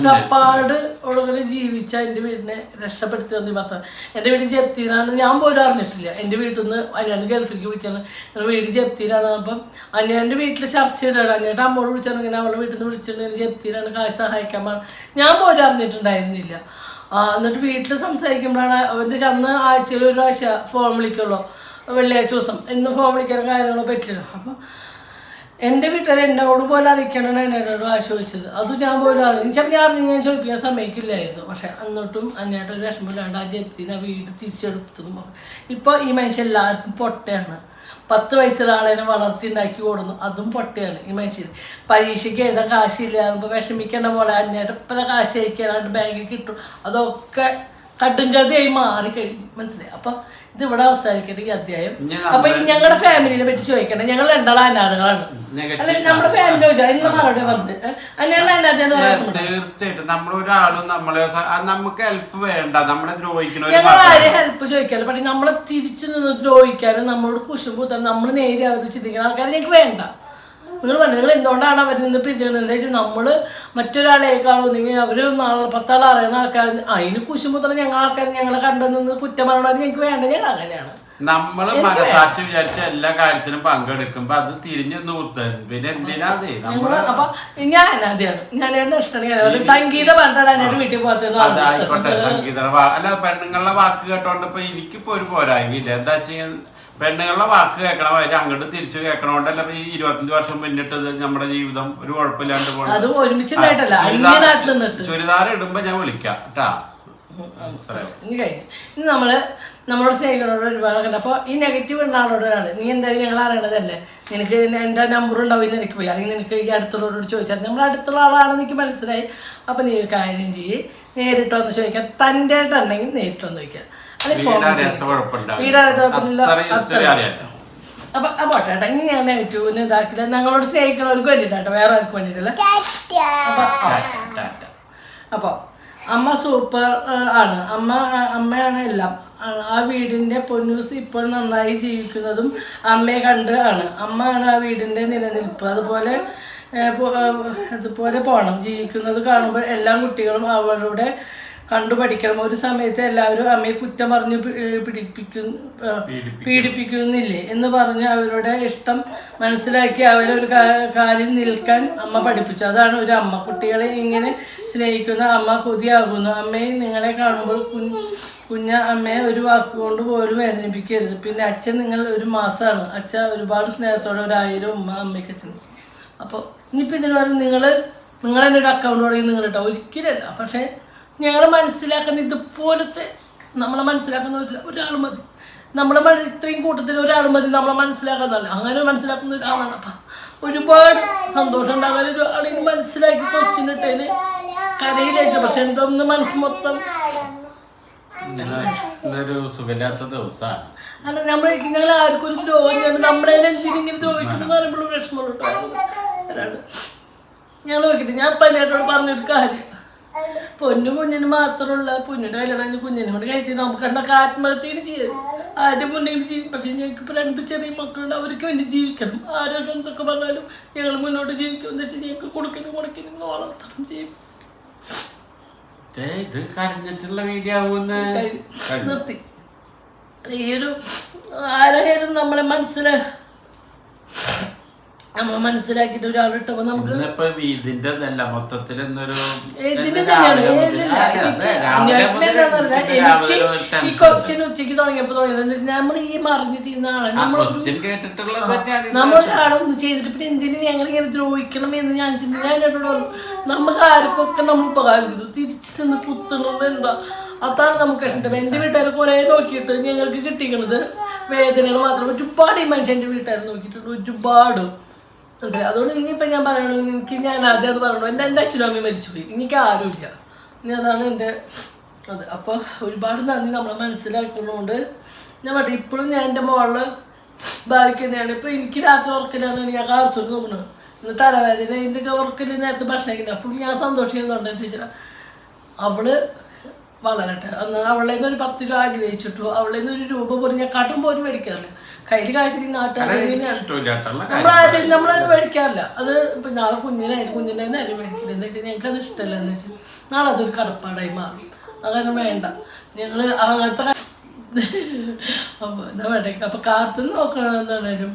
കഷ്ടപ്പാട് ഉള്ളവരെ ജീവിച്ച എൻ്റെ വീടിനെ രക്ഷപ്പെടുത്തി വന്ന ഭർത്താവ് എൻ്റെ വീട് ജപ്തിയിലാണ്. ഞാൻ പോലും അറിഞ്ഞിട്ടില്ല. എൻ്റെ വീട്ടിൽ നിന്ന് അനിയൻ്റെ ഗൾഫിലേക്ക് വിളിക്കണം വീട് ജപ്തിയിലാണ്. അപ്പം അനിയൻ്റെ വീട്ടിൽ ചർച്ച ഇടാണ്. അനിയൻ്റെ അമ്മോട് വിളിച്ചിട്ടുണ്ടെങ്കിൽ അവളുടെ വീട്ടിൽ നിന്ന് വിളിച്ചിട്ടുണ്ടെങ്കിൽ ജപ്തിയിലാണ് കാശ് സഹായിക്കാൻ ഞാൻ പോലും അറിഞ്ഞിട്ടുണ്ടായിരുന്നില്ല. എന്നിട്ട് വീട്ടിൽ സംസാരിക്കുമ്പോഴാണ് എന്താ വെച്ചാൽ അന്ന് ആഴ്ചയിൽ 1 പ്രാവശ്യം ഫോൺ വിളിക്കുള്ളൂ. വെള്ളിയാഴ്ച ദിവസം എന്നും ഫോൺ വിളിക്കാനും കാര്യങ്ങളോ പറ്റില്ല. അപ്പം എൻ്റെ വീട്ടുകാർ എന്നോട് പോലെ അറിയിക്കണം എന്നോട് ആശ്രയിച്ചത്. അത് ഞാൻ പോലും അറിയിച്ചാൽ ഞാൻ ചോദിപ്പിക്കാൻ സമയക്കില്ലായിരുന്നു. പക്ഷെ എന്നിട്ടും അന്നേട്ടൊരു വിഷമമില്ലാണ്ട് ആ ജപ്തിന് ആ വീട് തിരിച്ചെടുത്തതും. ഇപ്പോൾ ഈ മനുഷ്യൻ എല്ലാവർക്കും പൊട്ടയാണ്. 10 വയസ്സുള്ള ആളെ വളർത്തി ഉണ്ടാക്കി കൊടുന്നു, അതും പൊട്ടയാണ് ഈ മനുഷ്യൻ. പരീക്ഷയ്ക്ക് എഴുതാൻ കാശില്ല, അപ്പോൾ വിഷമിക്കേണ്ട പോലെ അന്നേരം ഇപ്പം കാശ് അയക്കാനായിട്ട് ബാങ്കിൽ കിട്ടും. അതൊക്കെ കടുങ്കഥയായി മാറിക്കഴിഞ്ഞു, മനസ്സിലായി. അപ്പം ഇത് ഇവിടെ അവസാനിക്കട്ടെ ഈ അധ്യായം. അപ്പൊ ഞങ്ങളുടെ ഫാമിലിനെ പറ്റി ചോദിക്കണ്ടേ, ഞങ്ങൾ രണ്ടാളും അനാഥകളാണ്. അല്ലെ നമ്മുടെ ഫാമിലി ചോദിച്ചാൽ അതിനുള്ള മറുപടി പറഞ്ഞത് അങ്ങനെയാണ് അനാഥ. തീർച്ചയായിട്ടും നമ്മളൊരാളും നമ്മളെ നമുക്ക് ഹെൽപ്പ് വേണ്ട, നമ്മളെ ദ്രോഹിക്കുന്ന ഞങ്ങൾ ആരെയും ഹെൽപ്പ് ചോദിക്കാറ്. പക്ഷെ നമ്മളെ തിരിച്ചു നിന്ന് ദ്രോഹിക്കാനും നമ്മളോട് കുശുമ്പൂത്താനും നമ്മൾ നേരെ അവർ ചിന്തിക്കുന്ന ആൾക്കാർ ഞങ്ങൾക്ക് വേണ്ട. നിങ്ങൾ പറഞ്ഞു നിങ്ങൾ എന്തുകൊണ്ടാണ് അവർ നിന്ന് പിരിച്ചത്? എന്താ വെച്ചാൽ നമ്മൾ മറ്റൊരാളേക്കാളൊന്നെങ്കിൽ അവർ 10 ആൾ അറിയുന്ന ആൾക്കാർ അതിന് കുശുമ്പൂത്തണം ഞങ്ങൾ ആൾക്കാർ ഞങ്ങളെ കണ്ടുനിന്ന് കുറ്റം പറയണത് ഞങ്ങൾക്ക് വേണ്ട. ഞങ്ങൾ അങ്ങനെയാണ്. നമ്മള് മനസാക്ഷി വിചാരിച്ച എല്ലാ കാര്യത്തിനും പങ്കെടുക്കുമ്പോ അത് തിരിഞ്ഞു നൂത്തൻ പിന്നെ എന്തിനാ. അപ്പൊ ഞാൻ അനാഥയാണ്. ഞാൻ ഇഷ്ടമാണ് സംഗീത പറഞ്ഞാൽ വീട്ടിൽ പോകത്തത്. അതായിക്കോട്ടെ, സംഗീത അല്ല പെണ്ണുങ്ങളുടെ വാക്ക് കേട്ടോണ്ട് ഇപ്പൊ എനിക്കിപ്പോ ഒരു പോരായില്ല. എന്താ വെച്ചാൽ പെണ്ണുങ്ങളുടെ വാക്ക് കേൾക്കണം, അവര് അങ്ങോട്ട് തിരിച്ചു കേൾക്കണോണ്ടല്ല ഈ 25 വർഷം മുന്നിട്ടത് നമ്മുടെ ജീവിതം ഒരു കുഴപ്പമില്ലാണ്ട് പോകണം. ചുരിദാർ ഇടുമ്പോ ഞാൻ വിളിക്കാം കേട്ടാ. ഇനി നമ്മളോട് സ്നേഹിക്കുന്നവരോട് ഒരുപാട് കണ്ട. അപ്പോൾ ഈ നെഗറ്റീവ് ഉള്ള ആളോടാണ് നീ എന്തായാലും ഞങ്ങൾ അറിയണതല്ലേ, നിനക്ക് എൻ്റെ നമ്പർ ഉണ്ടാവില്ല എനിക്ക് പോയി, അല്ലെങ്കിൽ നിനക്ക് ഈ അടുത്തുള്ളവരോട് ചോദിച്ചാൽ നമ്മൾ അടുത്തുള്ള ആളാണെന്ന് എനിക്ക് മനസ്സിലായി. അപ്പം നീ ഒരു കാര്യം ചെയ്യ്, നേരിട്ട് വന്ന് ചോദിക്കാം. തൻ്റെ ആയിട്ടുണ്ടെങ്കിൽ നേരിട്ട് വന്ന് ചോദിക്കാം. അപ്പൊ പോട്ടെ. ഇനി ഞാൻ നെഗറ്റീവിന് ഇതാക്കില്ല. ഞങ്ങളോട് സ്നേഹിക്കുന്നവർക്ക് വേണ്ടിയിട്ടാട്ടോ, വേറെ ആർക്കും വേണ്ടിയിട്ടല്ല. അപ്പൊ അമ്മ സൂപ്പർ ആണ്. അമ്മയാണ് എല്ലാം. ആ വീടിൻ്റെ പൊന്നൂസ് ഇപ്പോൾ നന്നായി ജീവിക്കുന്നതും അമ്മയെ കണ്ട് ആണ്. അമ്മയാണ് ആ വീടിൻ്റെ നിലനിൽപ്പ്. അതുപോലെ പോകണം. ജീവിക്കുന്നത് കാണുമ്പോൾ എല്ലാ കുട്ടികളും അവളുടെ കണ്ടു പഠിക്കണം. ഒരു സമയത്ത് എല്ലാവരും അമ്മയെ കുറ്റം പറഞ്ഞ് പീഡിപ്പിക്കുന്നില്ലേ എന്ന് പറഞ്ഞ് അവരുടെ ഇഷ്ടം മനസ്സിലാക്കി അവരൊരു കാലിൽ നിൽക്കാൻ അമ്മ പഠിപ്പിച്ചു. അതാണ് ഒരു അമ്മ. കുട്ടികളെ ഇങ്ങനെ സ്നേഹിക്കുന്ന അമ്മ കൊതിയാകുന്നു. അമ്മയെ നിങ്ങളെ കാണുമ്പോൾ അമ്മയെ ഒരു വാക്കുകൊണ്ട് പോലും വേദനിപ്പിക്കരുത്. പിന്നെ അച്ഛൻ നിങ്ങൾ ഒരു മാസമാണ്. അച്ഛൻ ഒരുപാട് സ്നേഹത്തോടെ 1000 ഉമ്മ അമ്മയ്ക്ക് അച്ഛൻ. അപ്പോൾ ഇനിയിപ്പോൾ ഇതിന് പറയും നിങ്ങളെന്നെ ഒരു അക്കൗണ്ട് തുടങ്ങി നിങ്ങൾ കേട്ടോ, ഒരിക്കലല്ല. പക്ഷേ ഞങ്ങൾ മനസ്സിലാക്കുന്ന ഇതുപോലത്തെ നമ്മളെ മനസ്സിലാക്കുന്ന ഒരാൾ മതി. ഇത്രയും കൂട്ടത്തിൽ ഒരാൾ മതി നമ്മളെ മനസ്സിലാക്കുന്നതല്ല. അങ്ങനെ മനസ്സിലാക്കുന്ന ഒരാളാണ്. അപ്പം ഒരുപാട് സന്തോഷം ഉണ്ടാകാൻ ഒരാളിന് മനസ്സിലാക്കി ക്വസ്റ്റ്യൻ ഇട്ടതിന് കരയിലേക്ക്. പക്ഷെ എന്തൊന്ന് മനസ്സ് മൊത്തം സുഖമില്ലാത്ത ദിവസമാണ്. അല്ല ഞങ്ങൾ ആർക്കും ഒരു ദ്രോഹിയാണ്. നമ്മളെ ഇങ്ങനെ ദ്രോഹിക്കുന്നു പറയുമ്പോഴും വിഷമമുള്ള ഒരാള്. ഞങ്ങൾ നോക്കിയിട്ട് ഞാൻ പലരോട് പറഞ്ഞൊരു കാര്യം, കുഞ്ഞിന് മാത്രമുള്ള പൊന്നിൻ്റെ കല്യാണം കുഞ്ഞിനെ കൊണ്ട് കഴിച്ച് നമുക്ക് കണ്ടൊക്കെ ആത്മഹത്യയിൽ ചെയ്യും. ആരും മുന്നെങ്കിൽ ചെയ്യും. പക്ഷെ ഞങ്ങൾക്കിപ്പോൾ 2 ചെറിയ മക്കളുണ്ട്, അവർക്ക് വേണ്ടി ജീവിക്കണം. ആരോഗ്യം എന്തൊക്കെ പറഞ്ഞാലും ഞങ്ങൾ മുന്നോട്ട് ജീവിക്കും. എന്ന് വെച്ചാൽ ഞങ്ങൾക്ക് കൊടുക്കണം വളർത്തണം ചെയ്യും. നിർത്തി. ഈ ഒരു ആരായാലും നമ്മളെ മനസ്സിലാക്കിട്ട് ഒരാളിട്ടപ്പോ നമുക്ക് ഈ ക്വസ്റ്റ്യൻ ഉച്ചയ്ക്ക് തുടങ്ങിയപ്പോ നമ്മൾ ഈ മറിഞ്ഞ് ചെയ്യുന്ന ആളാണ്. നമ്മളൊരാളൊന്നും ചെയ്തിട്ട് പിന്നെ എന്തിനു ഞങ്ങൾ ഇങ്ങനെ ദ്രോഹിക്കണം എന്ന് ഞാൻ ചിന്തിച്ചു. നമുക്ക് ആർക്കൊക്കെ നമ്മൾ ഉപകാരം ചെയ്തു, തിരിച്ചു നിന്ന് കുത്തുന്നത് എന്താ? അതാണ് നമുക്ക് ഇഷ്ടം. എൻ്റെ വീട്ടുകാർ കുറേ നോക്കിയിട്ട് ഞങ്ങൾക്ക് കിട്ടിക്കുന്നത് വേദനകൾ മാത്രം. ഒരുപാട് ഈ മനുഷ്യൻ്റെ വീട്ടുകാർ നോക്കിയിട്ടുണ്ട്, ഒരുപാട്. മനസ്സിലായി. അതുകൊണ്ട് ഇനിയിപ്പോൾ ഞാൻ പറയണു, ഞാൻ ആദ്യം അത് പറയണു, എൻ്റെ അച്ഛനും അമ്മയും മരിച്ചുപോയി, എനിക്ക് ആരുമില്ല. ഇനി അതാണ് എൻ്റെ അത്. അപ്പോൾ ഒരുപാട് നന്ദി നമ്മളെ മനസ്സിലാക്കുന്നതുകൊണ്ട്. ഞാൻ പറഞ്ഞു ഇപ്പോഴും ഞാൻ എൻ്റെ മോളിൽ ഭാവിക്ക് തന്നെയാണ്. ഇപ്പോൾ എനിക്ക് രാത്രി ഉറക്കലാണ് ഞാൻ കാർത്തൂർ നോക്കുന്നത്. ഇന്ന് തലവേദന ഇതിൻ്റെ ഉറക്കിൽ നേരത്തെ ഭക്ഷണം കഴിക്കുന്നത്. അപ്പോഴും ഞാൻ സന്തോഷിക്കുന്നുണ്ട്. എന്താ വെച്ചാൽ അവള് വളരട്ടെ. അന്ന് അവളെ നിന്ന് ഒരു 10 രൂപ ആഗ്രഹിച്ചിട്ടു. അവളെ നിന്ന് ഒരു രൂപ പോലും ഞാൻ കടം പോലും മേടിക്കാറില്ല. കയ്യിൽ കാശിന് നമ്മളാരും നമ്മൾ മേടിക്കാറില്ല. അത് ഇപ്പം നാളെ കുഞ്ഞിൻ്റെ ആരും മേടിക്കില്ല. എന്താ വെച്ചാൽ ഞങ്ങൾക്ക് അത് ഇഷ്ടമല്ല. എന്ന് വെച്ചാൽ നാളെ അതൊരു കടപ്പാടായി മാറും. അങ്ങനെ വേണ്ട. ഞങ്ങൾ അങ്ങനത്തെ അപ്പോൾ എന്താ വേണ്ട. അപ്പോൾ കാർത്തൂർ നോക്കണമെന്നാണേലും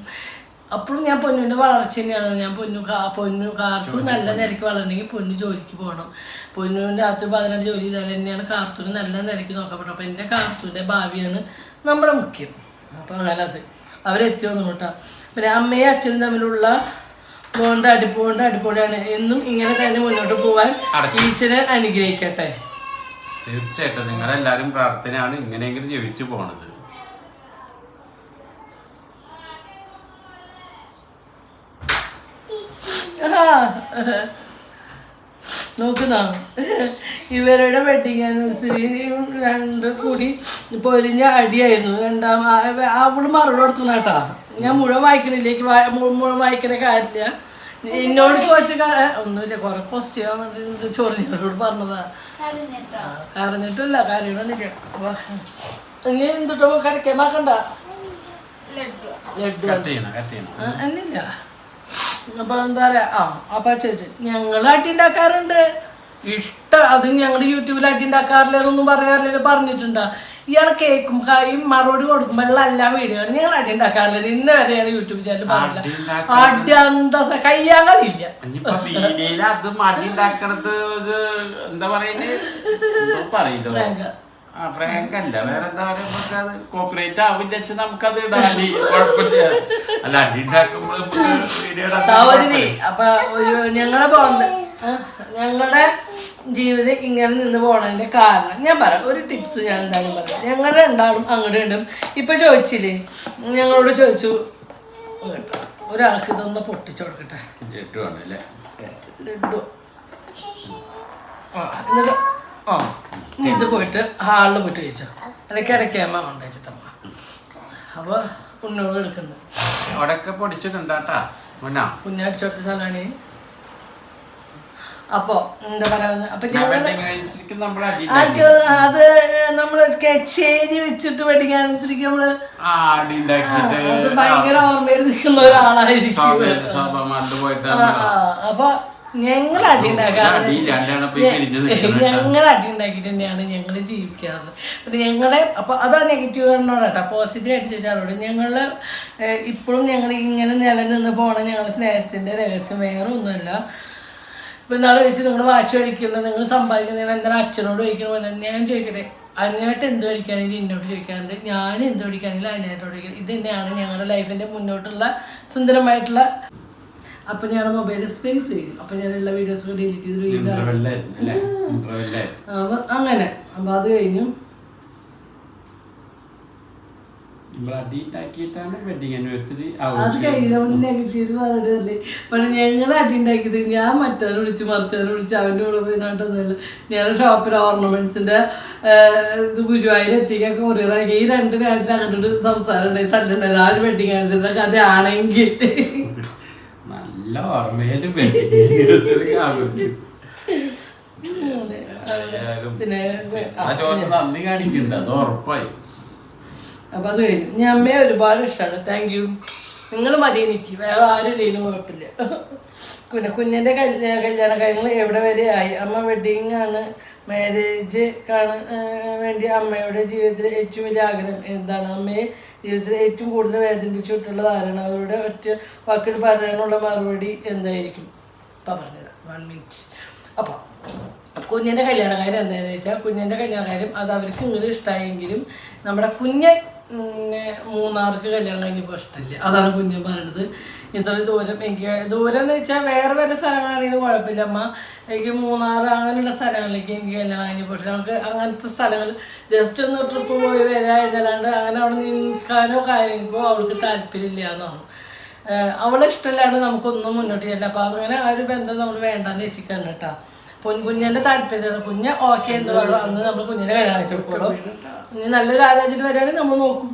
അപ്പോഴും ഞാൻ പൊന്നിൻ്റെ വളർച്ച തന്നെയാണ്. ഞാൻ കാർത്തൂർ നല്ല നിലയ്ക്ക് വളരണമെങ്കിൽ പൊന്നു ജോലിക്ക് പോകണം. പൊന്നുവിൻ്റെ രാത്രി 12 ജോലി ചെയ്താൽ തന്നെയാണ് കാർത്തൂർ നല്ല നിലയ്ക്ക് നോക്കപ്പെടും. അപ്പോൾ എൻ്റെ കാർത്തൂരിൻ്റെ ഭാവിയാണ് നമ്മുടെ മുഖ്യം. അപ്പോൾ അങ്ങനെ അത് അവരെത്തിയൊന്നും കേട്ടോ. പിന്നെ അമ്മയും അച്ഛനും തമ്മിലുള്ള അതുകൊണ്ട് അടിപൊളിയാണ്. എന്നും ഇങ്ങനെ തന്നെ മുന്നോട്ട് പോവാൻ ഈശ്വരൻ അനുഗ്രഹിക്കട്ടെ. തീർച്ചയായിട്ടും നിങ്ങളെല്ലാരും പ്രാർത്ഥനയാണ് ഇങ്ങനെയെങ്കിലും ജീവിച്ചു പോണത്. നോക്കുന്നോ ഇവരുടെ വെഡിങ് ആനിവേഴ്സറി രണ്ടും കൂടി പൊരിഞ്ഞ അടിയായിരുന്നു. അവള് മറുപടി കൊടുത്തു കേട്ടാ. ഞാൻ മുഴുവൻ വായിക്കണില്ലേക്ക് മുഴുവൻ വായിക്കണ കാര്യമില്ല. എന്നോട് ചോദിച്ച ഒന്നുമില്ല, കുറെ ക്വസ്റ്റ്യൻ ചൊറിഞ്ഞോട് പറഞ്ഞതാ. കരഞ്ഞിട്ടില്ല, കരയണില്ല. ഇനി എന്തിട്ടോ കടക്കാൻ മാക്കണ്ട ലഡ്ഡു അന്നില്ല. അപ്പൊ എന്താ പറയാ അപ്പൊ ചേച്ചി ഞങ്ങൾ അടി ഉണ്ടാക്കാറുണ്ട്. അത് ഞങ്ങൾ യൂട്യൂബിൽ അടി ഉണ്ടാക്കാറില്ലെന്നൊന്നും പറയാറില്ല. പറഞ്ഞിട്ടുണ്ടാ ഇയാളെ കേൾക്കും ഈ മറുപടി കൊടുക്കുമ്പോൾ എല്ലാ വീഡിയോകളും ഞങ്ങൾ അടി ഉണ്ടാക്കാറില്ല. ഇന്ന് വരെയാണ് യൂട്യൂബ് ചാനൽ പറഞ്ഞില്ല. അടി എന്താ കയ്യാങ്ങളില്ല. ഫ്രാങ്ക് അല്ല, വേറെന്താ പറയാ, കോപ്പറേറ്റ് ആവില്ല വെച്ച് നമുക്കത് ഇടാൻ കുഴപ്പമില്ല. അല്ല അടി ഉണ്ടാക്കുമ്പോൾ സഹോദരി അപ്പൊ ഞങ്ങളുടെ ജീവിതം ഇങ്ങനെ നിന്ന് പോണതിന്റെ കാരണം ഞാൻ പറയാം. ഒരു ടിപ്സ് ഞാൻ എന്തായാലും പറയാം. ഞങ്ങൾ രണ്ടാളും അങ്ങോട്ടും ഇണ്ടും ഇപ്പൊ ചോദിച്ചില്ലേ, ഞങ്ങളോട് ചോദിച്ചു ഒരാൾക്ക് ഇതൊന്ന് പൊട്ടിച്ചു കൊടുക്കട്ടെ ലഡ്ഡു ആണല്ലേ, ലഡ്ഡു. എന്നിട്ട് ഇത് പോയിട്ട് ഹാളിൽ പോയിട്ട് കഴിച്ചോ, അല്ലെങ്കിൽ ഇടയ്ക്കമ്മ കൊണ്ടുവച്ചിട്ടമ്മ. അപ്പൊ ഉണ്ണോട് എടുക്കുന്നു. അവിടെയൊക്കെ പൊടിച്ചിട്ടുണ്ടാട്ടാ കുഞ്ഞടിച്ചോട്ട സ്ഥലമാണ്. അപ്പൊ എന്താ പറയാ, അപ്പൊ അത് നമ്മള് കച്ചേരി വെച്ചിട്ട് വെഡിങ് ആനിവേഴ്സറിക്ക് നമ്മള് അത് ഭയങ്കര ഓർമ്മയിൽ നിൽക്കുന്ന ഒരാളായിരിക്കും. അപ്പൊ ഞങ്ങൾ അടി ഉണ്ടാക്കിയിട്ട് തന്നെയാണ് ഞങ്ങൾ ജീവിക്കാറ്. പിന്നെ ഞങ്ങളെ അപ്പൊ അതാ നെഗറ്റീവ് എന്നോടാട്ടോ. പോസിറ്റീവ് ആയിട്ട് ചോദിച്ചാലോട് ഞങ്ങള് ഇപ്പോഴും ഞങ്ങൾ ഇങ്ങനെ നിലനിന്ന് പോണ ഞങ്ങളുടെ സ്നേഹത്തിന്റെ രഹസ്യം വേറെ ഒന്നുമല്ല. ഇപ്പൊ ഇന്നാളെ ചോദിച്ചു നിങ്ങൾ വാച്ച് കഴിക്കുന്നത് നിങ്ങൾ സമ്പാദിക്കുന്നത് എന്താണ് അച്ഛനോട് ചോദിക്കണമെന്ന്. ഞാൻ ചോദിക്കട്ടെ, അതിനായിട്ട് എന്ത് കഴിക്കുകയാണെങ്കിലും എന്നോട് ചോദിക്കാറുണ്ട്, ഞാൻ എന്ത് കഴിക്കുകയാണെങ്കിലും അതിനായിട്ടോട് ചോദിക്കണം. ഇത് തന്നെയാണ് ഞങ്ങളുടെ ലൈഫിന്റെ മുന്നോട്ടുള്ള സുന്ദരമായിട്ടുള്ള. അപ്പൊ ഞാൻ മൊബൈൽ സ്പേസ് ചെയ്യും. അപ്പൊ ഞാൻ എല്ലാ വീഡിയോസും ഡിലീറ്റ് ചെയ്ത് അങ്ങനെ. അപ്പൊ അത് കഴിഞ്ഞു അത് കഴിഞ്ഞ നെഗറ്റീവ് പറഞ്ഞിട്ടില്ലേ. പക്ഷെ ഞങ്ങൾ അടി ഉണ്ടാക്കിയത് ഞാൻ മറ്റവരെ വിളിച്ച് മറിച്ചവരെ വിളിച്ച് അവൻ്റെ കൂടെ പോയി നാട്ടൊന്നുമില്ല. ഞങ്ങളുടെ ഷോപ്പിലെ ഓർണമെന്റ്സിന്റെ ഇത് ഗുരുവായൂർ എത്തിക്കൊക്കെ കൊറിയറാക്കി. ഈ രണ്ട് കാര്യത്തിൽ അങ്ങോട്ട് സംസാരം ഉണ്ടായി, തല്ലുണ്ടായത്. ആ ഒരു വെഡിങ് ആനിവേഴ്സറിയുടെ കഥയാണെങ്കിൽ നല്ല ഓർമ്മയിലും പിന്നെ നന്ദി കാണിക്കണ്ട, അത് ഉറപ്പായി. അപ്പൊ അത് കഴിഞ്ഞു. ഞാൻ അമ്മയെ ഒരുപാട് ഇഷ്ടമാണ്. Thank you. നിങ്ങൾ മതി, എനിക്ക് വേറെ ആരും ഇല്ലേനും കുഴപ്പമില്ല. പിന്നെ കുഞ്ഞിൻ്റെ കല്യാണ കാര്യങ്ങൾ എവിടെ വരെ ആയി? അമ്മ വെഡിങ് ആണ്, മാരേജ് കാണാൻ വേണ്ടി അമ്മയുടെ ജീവിതത്തിലെ ഏറ്റവും വലിയ ആഗ്രഹം എന്താണ്? അമ്മയെ ജീവിതത്തിൽ ഏറ്റവും കൂടുതൽ വേദനിപ്പിച്ചിട്ടുള്ളത് ആരാണ്? അവരുടെ ഒറ്റ വാക്കിൽ പറയാനുള്ള മറുപടി എന്തായിരിക്കും? അപ്പം പറഞ്ഞുതരാം, 1 മിനിറ്റ്. അപ്പം കുഞ്ഞിൻ്റെ കല്യാണ കാര്യം എന്താണെന്ന് വെച്ചാൽ, കുഞ്ഞിൻ്റെ കല്യാണ കാര്യം അത് അവർക്ക് ഇങ്ങോട്ട് ഇഷ്ടമായെങ്കിലും നമ്മുടെ കുഞ്ഞ് മൂന്നാർക്ക് കല്യാണം കഴിഞ്ഞപ്പോൾ ഇഷ്ടമില്ല. അതാണ് കുഞ്ഞൻ പറയുന്നത്. ഇത്ര ദൂരം എനിക്ക് ദൂരം എന്ന് വെച്ചാൽ വേറെ വേറെ സ്ഥലങ്ങളാണെങ്കിലും കുഴപ്പമില്ല അമ്മ, എനിക്ക് മൂന്നാർ അങ്ങനെയുള്ള സ്ഥലങ്ങളിലേക്ക് എനിക്ക് കല്യാണം കഴിഞ്ഞപ്പോൾ നമുക്ക് അങ്ങനത്തെ സ്ഥലങ്ങൾ ജസ്റ്റ് ഒന്ന് ട്രിപ്പ് പോയി വരാതല്ലാണ്ട് അങ്ങനെ അവിടെ നിൽക്കാനോ കാര്യങ്ങൾക്കോ അവൾക്ക് താല്പര്യമില്ല എന്നാണ്. അവളെ ഇഷ്ടമില്ലാണ്ട് നമുക്കൊന്നും മുന്നോട്ട് ചെയ്യില്ല. അപ്പോൾ അങ്ങനെ ആ ഒരു ബന്ധം നമ്മൾ വേണ്ടാന്ന് വെച്ചിട്ടാണ് കേട്ടോ. കുഞ്ഞിൻ്റെ താല്പര്യമാണ്. കുഞ്ഞ് ഓക്കെ എന്ന് പറയുള്ളൂ, അന്ന് നമ്മൾ കുഞ്ഞിനെ കല്യാണം വെച്ച് കൊടുക്കുള്ളൂ. ഇനി നല്ലൊരു ആലോചന വരികയാണെങ്കിൽ നമ്മൾ നോക്കും.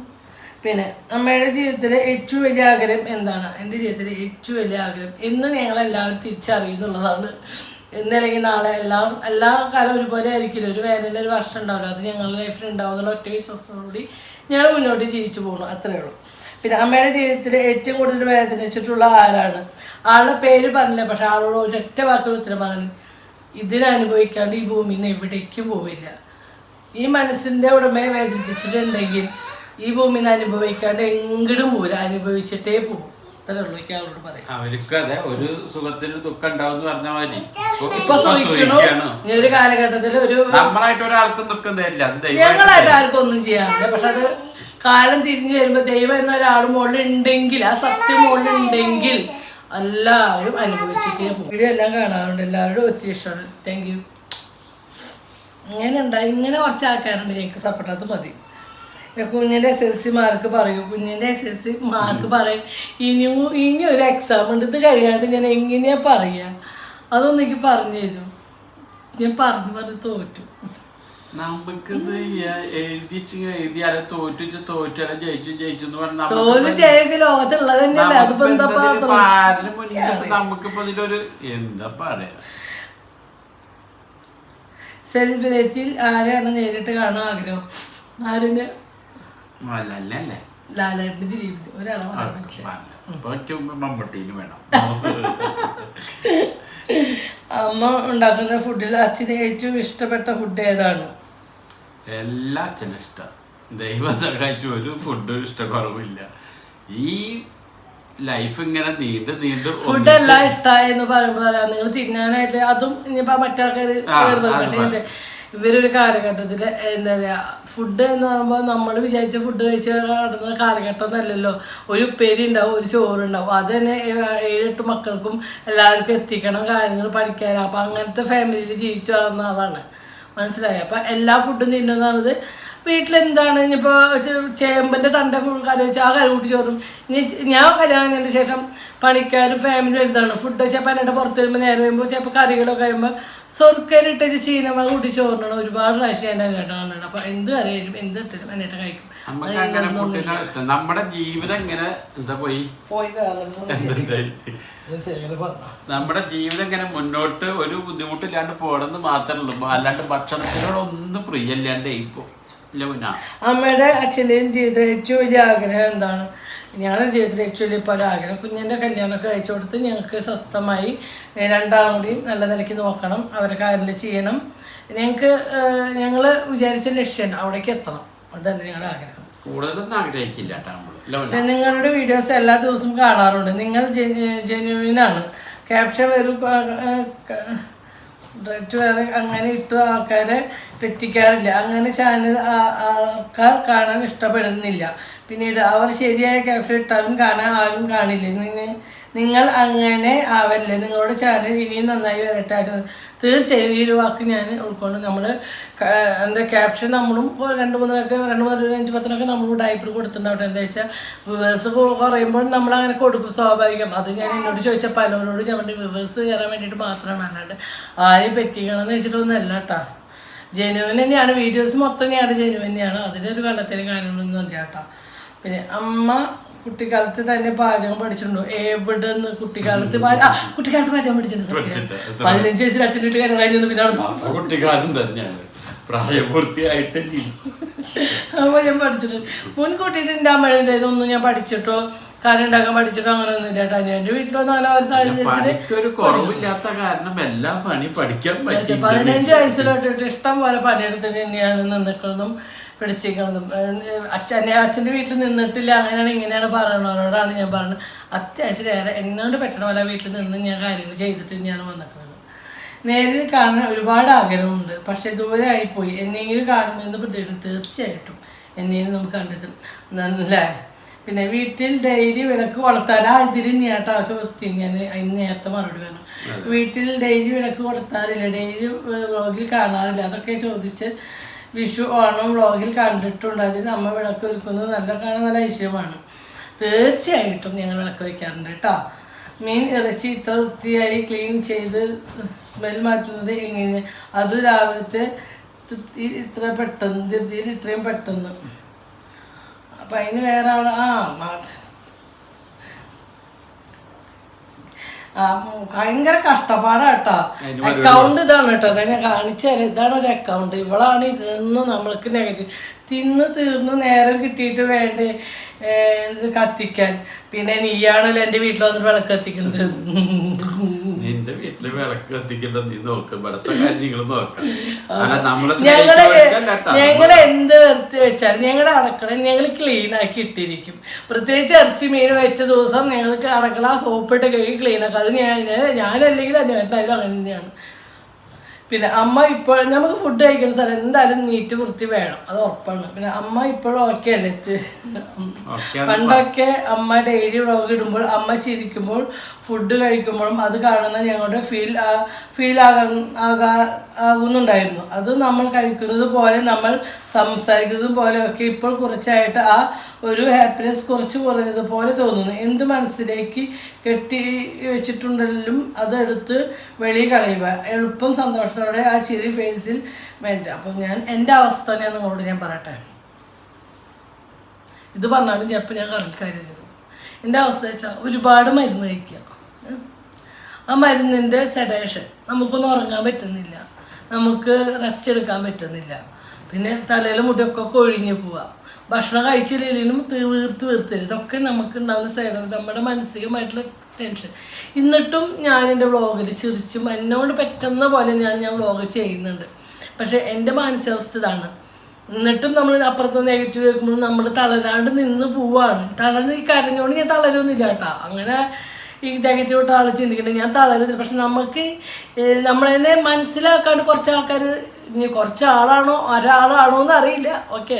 പിന്നെ അമ്മയുടെ ജീവിതത്തിലെ ഏറ്റവും വലിയ ആഗ്രഹം എന്താണ്? എൻ്റെ ജീവിതത്തിലെ ഏറ്റവും വലിയ ആഗ്രഹം എന്ന് ഞങ്ങളെല്ലാവരും തിരിച്ചറിയുന്നുള്ളതാണ്. ഇന്നല്ലെങ്കിൽ നാളെ എല്ലാ കാലം ഒരുപോലെ ആയിരിക്കില്ല. ഒരു വേനലിൽ ഒരു വർഷം ഉണ്ടാവില്ല, അത് ഞങ്ങളുടെ ലൈഫിൽ ഉണ്ടാവും എന്നുള്ള ഒറ്റ വിശ്വാസത്തോടുകൂടി ഞങ്ങൾ മുന്നോട്ട് ജീവിച്ചു പോകണം, അത്രയേ ഉള്ളൂ. പിന്നെ അമ്മയുടെ ജീവിതത്തിൽ ഏറ്റവും കൂടുതൽ വേദനിച്ചിട്ടുള്ള ആരാണ്? ആളുടെ പേര് പറഞ്ഞില്ല, പക്ഷെ ആളോട് ഒരൊറ്റ വാക്കൊരു ഉത്തരം പറഞ്ഞു, ഇതിനനുഭവിക്കാണ്ട് ഈ ഭൂമിയിൽ നിന്ന് എവിടേക്കും പോവില്ല. ഈ മനസ്സിൻ്റെ ഉടമയെ വേദനിപ്പിച്ചിട്ടുണ്ടെങ്കിൽ ഈ ഭൂമിനെ അനുഭവിക്കാണ്ട് എങ്ങോട്ടും പോരാ, അനുഭവിച്ചിട്ടേ പോകും. അത്രേ ഉള്ളൂ എനിക്ക് അവരോട് പറയാം. അവർക്ക് അതെ ഒരു സുഖത്തിന് ദുഃഖം ഉണ്ടാവും പറഞ്ഞ മാതിരി ഇപ്പൊ സൂക്ഷിക്കണോ. ഈ ഒരു കാലഘട്ടത്തിൽ ഒരു നമ്മളായിട്ട് ഒരാൾക്കും ദുഃഖം തരില്ല, ഞങ്ങളായിട്ട് ആർക്കും ഒന്നും ചെയ്യാറില്ല. പക്ഷെ അത് കാലം തിരിഞ്ഞു വരുമ്പോ ദൈവം എന്ന ഒരാൾ മുകളിലുണ്ടെങ്കിൽ, ആ സത്യം മുകളിലുണ്ടെങ്കിൽ എല്ലാവരും അനുഭവിച്ചിട്ടേ പോകും. വീഡിയോ എല്ലാം കാണാറുണ്ട്, എല്ലാവരോടും ഒത്തിരി ഇഷ്ടമാണ്. Thank you. ഇങ്ങനെ കുറച്ച് ആൾക്കാരുണ്ട് ഞങ്ങൾക്ക് സപ്പോർട്ട്, അത് മതി. കുഞ്ഞിൻ്റെ SLC മാർക്ക് പറയൂ, കുഞ്ഞിൻ്റെ SLC മാർക്ക് പറയും. ഇനി ഒരു എക്സാം ഉണ്ട്, ഇത് കഴിയാണ്ട് ഞാൻ എങ്ങനെയാ പറയുക? അതൊന്നും എനിക്ക് പറഞ്ഞു തരും. ഞാൻ പറഞ്ഞ് തോറ്റു. നമുക്കിത് എഴുതിയാലും തോറ്റാലും ജയിച്ചു തോൽവി ജയൊക്കെ ലോകത്തുള്ളത് തന്നെയല്ലേ. അതിപ്പോ നമുക്കിപ്പോ ഇതിലൊരു എന്താ പറയാ. സെലിബ്രിറ്റിയിൽ ആരെയാണ് നേരിട്ട് കാണാൻ ആഗ്രഹം? ആരുടെ? ലാലേട്ടന്, ദിലീപിന്, ഒരാളെ മമ്മൂട്ടിന് വേണം. അമ്മ ഉണ്ടാക്കുന്ന ഫുഡിൽ അച്ഛന് ഏറ്റവും ഇഷ്ടപ്പെട്ട ഫുഡ് ഏതാണ്? എല്ലാ അച്ഛനും ഇഷ്ടം. ദൈവം സഹായിച്ചു ഒരു ഫുഡ് ഇഷ്ടക്കുറവില്ല. ഈ ലൈഫ് ഇങ്ങനെ നീണ്ടു ഫുഡ് എല്ലാം ഇഷ്ടമായി എന്ന് പറയുമ്പോൾ നിങ്ങൾ തിന്നാനായിട്ട് അതും ഇനിയിപ്പോ മറ്റാൾക്കാര് ഇവരൊരു കാലഘട്ടത്തിൽ എന്താ പറയുക, ഫുഡ് എന്ന് പറയുമ്പോൾ നമ്മൾ വിചാരിച്ച ഫുഡ് കഴിച്ച് നടന്ന കാലഘട്ടം ഒന്നല്ലല്ലോ. ഒരു ഉപ്പേരി ഉണ്ടാവും, ഒരു ചോറുണ്ടാവും, അത് തന്നെ 7-8 മക്കൾക്കും എല്ലാവർക്കും എത്തിക്കണം, കാര്യങ്ങൾ പഠിക്കാനും. അപ്പം അങ്ങനത്തെ ഫാമിലിയിൽ ജീവിച്ചു വളർന്ന ആളാണ്, മനസ്സിലായി. അപ്പം എല്ലാ ഫുഡും തിന്നുന്നത് വീട്ടിലെന്താണ് ഇനിയിപ്പോൾ ചേമ്പിൻ്റെ തണ്ട കറി വെച്ച് ആ കറി കൂട്ടി ചോറും. ഇനി ഞാൻ കല്യാണം കഴിഞ്ഞതിന് ശേഷം പണിക്കാരും ഫാമിലി വലുതാണ്. ഫുഡ് വെച്ചപ്പോൾ എന്നിട്ട് പുറത്ത് വരുമ്പോൾ നേരെ വരുമ്പോൾ ചിലപ്പോൾ കറികളൊക്കെ കഴിയുമ്പോൾ സ്വർക്കയിലിട്ട് ചീനമ കൂട്ടി ചോറിനാണ് ഒരുപാട് പ്രാവശ്യം എൻ്റെ കേട്ടാണ്. അപ്പം എന്ത് കറിയായാലും എന്ത് ഇട്ടാലും എന്നിട്ട് കഴിക്കും. നമ്മുടെ ജീവിതം ഇങ്ങനെ എന്താ നമ്മുടെ ജീവിതം ഇങ്ങനെ മുന്നോട്ട് ഒരു ബുദ്ധിമുട്ടില്ലാണ്ട് പോകണമെന്ന് മാത്രമേ ഉള്ളൂ. അല്ലാണ്ട് ഭക്ഷണത്തിനോടൊന്നും പ്രിയല്ലാണ്ട് ഇപ്പൊ. അമ്മയുടെ അച്ഛൻ്റെയും ജീവിതത്തിൽ ഏറ്റവും വലിയ ആഗ്രഹം എന്താണ്? ഞങ്ങളുടെ ജീവിതത്തിൽ ഏറ്റവും വലിയ പല ആഗ്രഹം കുഞ്ഞിൻ്റെ കല്യാണമൊക്കെ അയച്ചു കൊടുത്ത് ഞങ്ങൾക്ക് സ്വസ്ഥമായി രണ്ടാളും കൂടി നല്ല നിലയ്ക്ക് നോക്കണം, അവരെ കാര്യങ്ങൾ ചെയ്യണം. ഞങ്ങൾ വിചാരിച്ച ലക്ഷ്യമുണ്ട്, അവിടേക്ക് എത്തണം. അതാണ് ഞങ്ങളുടെ ആഗ്രഹം. കൂടുതലൊന്നും ആഗ്രഹിക്കില്ല. നിങ്ങളുടെ വീഡിയോസ് എല്ലാ ദിവസവും കാണാറുണ്ട്. നിങ്ങൾ ജെന്യുവിനാണ്. ക്യാപ്ഷൻ വരും ഡയറക്റ്റ് വേറെ അങ്ങനെ ഇട്ടു ആൾക്കാരെ പറ്റിക്കാറില്ല. അങ്ങനെ ചാനൽ ആൾക്കാർ കാണാൻ ഇഷ്ടപ്പെടുന്നില്ല. പിന്നീട് അവർ ശരിയായ ക്യാപ്ഷൻ ഇട്ടാലും കാണാൻ ആരും കാണില്ല. നിങ്ങൾ അങ്ങനെ ആവല്ലേ. നിങ്ങളുടെ ചാനൽ ഇനിയും നന്നായി വരട്ടെ. തീർച്ചയായും ഈ ഒരു വാക്ക് ഞാൻ ഉൾക്കൊണ്ട് നമ്മൾ എന്താ ക്യാപ്ഷൻ നമ്മളും 2-3-5-10 നമ്മൾ ഡൈപ്പർ കൊടുത്തിട്ടുണ്ടാവട്ടെ. എന്താ വെച്ചാൽ വ്യൂവേഴ്സ് കുറയുമ്പോൾ നമ്മൾ അങ്ങനെ കൊടുക്കും, സ്വാഭാവികം. അത് ഞാൻ എന്നോട് ചോദിച്ച പലരോട് ഞാൻ വ്യൂവേഴ്സ് കയറാൻ വേണ്ടിയിട്ട് മാത്രമാണ്, അല്ലാണ്ട് ആരെയും പറ്റിക്കണമെന്ന് വെച്ചിട്ടൊന്നുമല്ല കേട്ടോ. ജെനുവിൻ തന്നെയാണ്, വീഡിയോസ് മൊത്തം ഞാൻ ജെനുവിൻ തന്നെയാണ്, അതിലൊരു കള്ളത്തിന് കാര്യങ്ങളൊന്നും ഇല്ല കേട്ടോ. പിന്നെ അമ്മ കുട്ടിക്കാലത്ത് തന്നെ പാചകം പഠിച്ചിട്ടുണ്ടോ? എവിടെ നിന്ന്? കുട്ടിക്കാലത്ത് പാചകം പഠിച്ചിട്ടുണ്ട്. 15 വയസ്സിൽ അച്ഛൻ്റെ വീട്ട് കാര്യം കഴിഞ്ഞു. പിന്നെ കുട്ടിക്കാലം തന്നെയാണ്, പ്രായപൂർത്തിയായിട്ട് അപ്പോൾ ഞാൻ പഠിച്ചിട്ടുണ്ട്. മുൻകൂട്ടിയിട്ട് എൻ്റെ അമ്മയുടെ ഒന്നും ഞാൻ പഠിച്ചിട്ടോ കറി ഉണ്ടാക്കാൻ പഠിച്ചിട്ടോ അങ്ങനെ ഒന്നും ചേട്ടാ. ഞാൻ എൻ്റെ വീട്ടിൽ വന്ന അങ്ങനെ ഒരു സാഹചര്യത്തിൽ കുറവില്ലാത്ത കാരണം എല്ലാം പണി പഠിക്കാൻ പറ്റും. 15 വയസ്സിലോട്ടിട്ട് ഇഷ്ടം പോലെ പണിയെടുത്തിട്ട് തന്നെയാണ് നിന്നിക്കുന്നതും പിടിച്ചിരിക്കുന്നതും. അച്ഛൻ്റെ വീട്ടിൽ നിന്നിട്ടില്ല, അങ്ങനെയാണ് ഇങ്ങനെയാണ് പറയണവരോടാണ് ഞാൻ പറഞ്ഞത്. അത്യാവശ്യം ഏറെ എന്നോട് പറ്റണ പോലെ വീട്ടിൽ നിന്ന് ഞാൻ കാര്യങ്ങൾ ചെയ്തിട്ട് തന്നെയാണ് വന്നിട്ടുള്ളത്. നേരിൽ കാണാൻ ഒരുപാട് ആഗ്രഹമുണ്ട്, പക്ഷെ ദൂരെ ആയിപ്പോയി. എന്നെങ്കിലും കാണുമെന്ന് പ്രതീക്ഷിച്ചു. തീർച്ചയായിട്ടും എന്നെങ്കിലും നമുക്ക് കണ്ടെത്തും നല്ല. പിന്നെ വീട്ടിൽ ഡെയിലി വിളക്ക് കൊളുത്താറാ? ഇതിൽ നേട്ടാ ചോദിച്ചു ഞാൻ അതിന് നേരത്തെ മറുപടി വേണം. വീട്ടിൽ ഡെയിലി വിളക്ക് കൊളുത്താറില്ല, ഡെയിലി വ്ളോഗിൽ കാണാറില്ല. അതൊക്കെ ചോദിച്ച് വിഷു ഓണം വ്ളോഗിൽ കണ്ടിട്ടുണ്ട്. അതിന് അമ്മ വിളക്ക് വയ്ക്കുന്നത് കാണാൻ നല്ല ഐശ്വര്യമാണ്. തീർച്ചയായിട്ടും ഞങ്ങൾ വിളക്ക് വയ്ക്കാറുണ്ട് കേട്ടോ. മീൻ ഇറച്ചി ഇത്ര വൃത്തിയായി ക്ലീൻ ചെയ്ത് സ്മെൽ മാറ്റുന്നത് എങ്ങനെ? അത് രാവിലത്തെ ഇത്ര പെട്ടെന്ന് ധൃതിയിൽ ഇത്രയും പെട്ടെന്ന്. അപ്പം അതിന് വേറെ ആൾ ഭയങ്കര കഷ്ടപ്പാടാട്ടോ. അക്കൗണ്ട് ഇതാണ് കേട്ടോ, ഞാൻ കാണിച്ചു തരാം. ഇതാണ് ഒരു അക്കൗണ്ട്. ഇവളാണ് ഇരുന്ന് നമ്മൾക്ക് നെഗറ്റീവ് തിന്ന് തീർന്ന് നേരം കിട്ടിയിട്ട് വേണ്ടേ കത്തിക്കാൻ. പിന്നെ നീയാണല്ലോ എൻ്റെ വീട്ടിൽ വന്നിട്ട് വിളക്ക് കത്തിക്കണത്. നിന്റെ വീട്ടില് വിളക്ക് കത്തിക്കണ്ട, നീ നോക്കും ഞങ്ങള് എന്ത് വരുത്തി വെച്ചാൽ ഞങ്ങളുടെ അടക്കള ഞങ്ങൾ ക്ലീൻ ആക്കി ഇട്ടിരിക്കും. പ്രത്യേകിച്ച് ഇറച്ചി മീൻ വെച്ച ദിവസം ഞങ്ങൾക്ക് അടക്കള സോപ്പിട്ട് കഴുകി ക്ലീൻ ആക്കുക. അത് ഞാനല്ലെങ്കിൽ എന്തായാലും അങ്ങനെ തന്നെയാണ്. പിന്നെ അമ്മ ഇപ്പോൾ നമുക്ക് ഫുഡ് കഴിക്കുന്ന സ്ഥലം എന്തായാലും നീറ്റ് വൃത്തി വേണം, അത് ഉറപ്പാണ്. പിന്നെ അമ്മ ഇപ്പോഴും ഓക്കെ അല്ലേ? പണ്ടൊക്കെ അമ്മ ഡെയിലി വ്ളോഗ് ഇടുമ്പോൾ അമ്മ ചിരിക്കുമ്പോൾ ഫുഡ് കഴിക്കുമ്പോഴും അത് കാണുന്ന ഞങ്ങളുടെ ഫീൽ ആകുന്നുണ്ടായിരുന്നു. അത് നമ്മൾ കഴിക്കുന്നത് പോലെ നമ്മൾ സംസാരിക്കുന്നത് പോലെയൊക്കെ ഇപ്പോൾ കുറച്ചായിട്ട് ആ ഒരു ഹാപ്പിനെസ് കുറച്ച് കുറഞ്ഞതുപോലെ തോന്നുന്നു. എന്ത് മനസ്സിലേക്ക് കെട്ടി വെച്ചിട്ടുണ്ടെങ്കിലും അതെടുത്ത് വെളി കളയുക, എളുപ്പം സന്തോഷത്തോടെ ആ ചിരി ഫേസിൽ വേണ്ട. അപ്പം ഞാൻ എൻ്റെ അവസ്ഥ ഞാൻ പറയട്ടെ. ഇത് പറഞ്ഞാലും ചിലപ്പോൾ ഞാൻ കാര്യം എൻ്റെ അവസ്ഥ വെച്ചാൽ ഒരുപാട് മരുന്ന് കഴിക്കുക. ആ മരുന്നിൻ്റെ സെഡേഷൻ, നമുക്കൊന്നും ഉറങ്ങാൻ പറ്റുന്നില്ല, നമുക്ക് റെസ്റ്റ് എടുക്കാൻ പറ്റുന്നില്ല, പിന്നെ തലയിൽ മുടിയൊക്കെ കൊഴിഞ്ഞ് പോവുക, ഭക്ഷണം കഴിച്ചില്ലെങ്കിലും വീർത്തില്ല. ഇതൊക്കെ നമുക്ക് ഉണ്ടാകുന്ന സൈഡ് നമ്മുടെ മാനസികമായിട്ടുള്ള ടെൻഷൻ. എന്നിട്ടും ഞാൻ എൻ്റെ വ്ളോഗിൽ ചിരിച്ചും എന്നോട് പറ്റുന്ന പോലെ ഞാൻ വ്ളോഗ് ചെയ്യുന്നുണ്ട്. പക്ഷേ എൻ്റെ മാനസികാവസ്ഥ ഇതാണ്. എന്നിട്ടും നമ്മൾ അപ്പുറത്ത് നെഗറ്റീവ് കേൾക്കുമ്പോൾ നമ്മൾ തളരാണ്ട് നിന്ന് പോവാണ്. ഈ കരഞ്ഞോണ്ട് ഞാൻ തളരൊന്നുമില്ല കേട്ടോ. അങ്ങനെ ഈ നെഗറ്റീവ് ഇട്ട ആൾ ചിന്തിക്കുന്നുണ്ട് ഞാൻ തളരുന്നില്ല. പക്ഷെ നമുക്ക് നമ്മളെന്നെ മനസ്സിലാക്കാണ്ട് കുറച്ച് ആൾക്കാർ, ഇനി കുറച്ച് ആളാണോ ഒരാളാണോ എന്ന് അറിയില്ല. ഓക്കെ,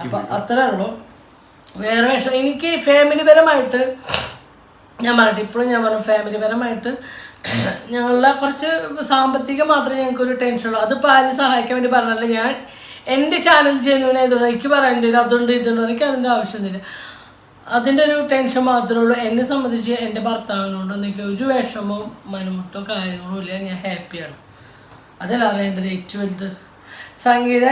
അപ്പം അത്രേ ഉള്ളൂ. വേറെ വിഷയം എനിക്ക് ഫാമിലിപരമായിട്ട് ഞാൻ പറയട്ടെ, ഇപ്പോഴും ഞാൻ പറഞ്ഞു ഫാമിലിപരമായിട്ട് ഞങ്ങളുടെ കുറച്ച് സാമ്പത്തികം മാത്രമേ ഞങ്ങൾക്കൊരു ടെൻഷനുള്ളൂ. അതിപ്പോൾ ആരും സഹായിക്കാൻ വേണ്ടി പറഞ്ഞല്ല. ഞാൻ എൻ്റെ ചാനൽ ജെന്യൂനായതുകൊണ്ട് എനിക്ക് പറയേണ്ടത് അതുകൊണ്ട് ഇതുകൊണ്ട് എനിക്ക് അതിൻ്റെ ആവശ്യമൊന്നുമില്ല. അതിൻ്റെ ഒരു ടെൻഷൻ മാത്രമേ ഉള്ളൂ. എന്നെ സംബന്ധിച്ച് എൻ്റെ ഭർത്താവിനോട് എനിക്ക് ഒരു വിഷമവും മനമുട്ടോ കാര്യങ്ങളോ ഇല്ല. ഞാൻ ഹാപ്പിയാണ്. അതല്ല അറിയേണ്ടത് ഏറ്റവും വലുത്. സംഗീത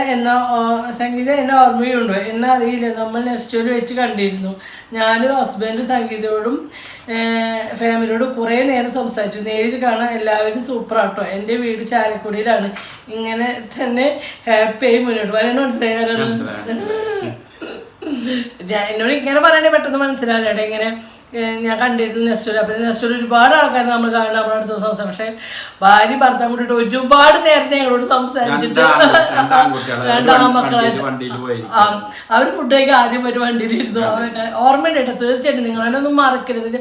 എന്നെ ഓർമ്മയുണ്ടോ? എന്നെ അറിയില്ല. നമ്മൾ നെസ്റ്റോയിൽ വെച്ച് കണ്ടിരുന്നു. ഞാനും ഹസ്ബൻഡ് സംഗീതയോടും ഫാമിലിയോടും കുറേ നേരം സംസാരിച്ചു. നേരിൽ കാണാൻ എല്ലാവരും സൂപ്പറാട്ടോ. എൻ്റെ വീട് ചാലക്കുടിയിലാണ്. ഇങ്ങനെ തന്നെ ഹാപ്പിയായി മുന്നോട്ട് പറയാൻ മനസ്സിലായാലും എന്നോട് ഇങ്ങനെ പറയണേ പെട്ടെന്ന് മനസ്സിലാവില്ല. ഇങ്ങനെ ഞാൻ കണ്ടിരുന്നു നെസ്റ്റോയിൽ. അപ്പം നെസ്റ്റോയിൽ ഒരുപാട് ആൾക്കാർ നമ്മൾ കാണുന്ന നമ്മുടെ അടുത്ത് സംസാരിച്ചു. പക്ഷെ ഭാര്യ ഭർത്താവ് കൂടിയിട്ട് ഒരുപാട് നേരത്തെ ഞങ്ങളോട് സംസാരിച്ചിട്ട് രണ്ടാമക്കളായിട്ട് അവർ ഫുഡ് കഴിക്കാൻ ആദ്യം പോയിട്ട് വണ്ടിയിലിരുന്നു. അവരൊക്കെ ഓർമ്മയുണ്ട് കേട്ടോ. തീർച്ചയായിട്ടും നിങ്ങളതിനൊന്നും മറക്കരുത്.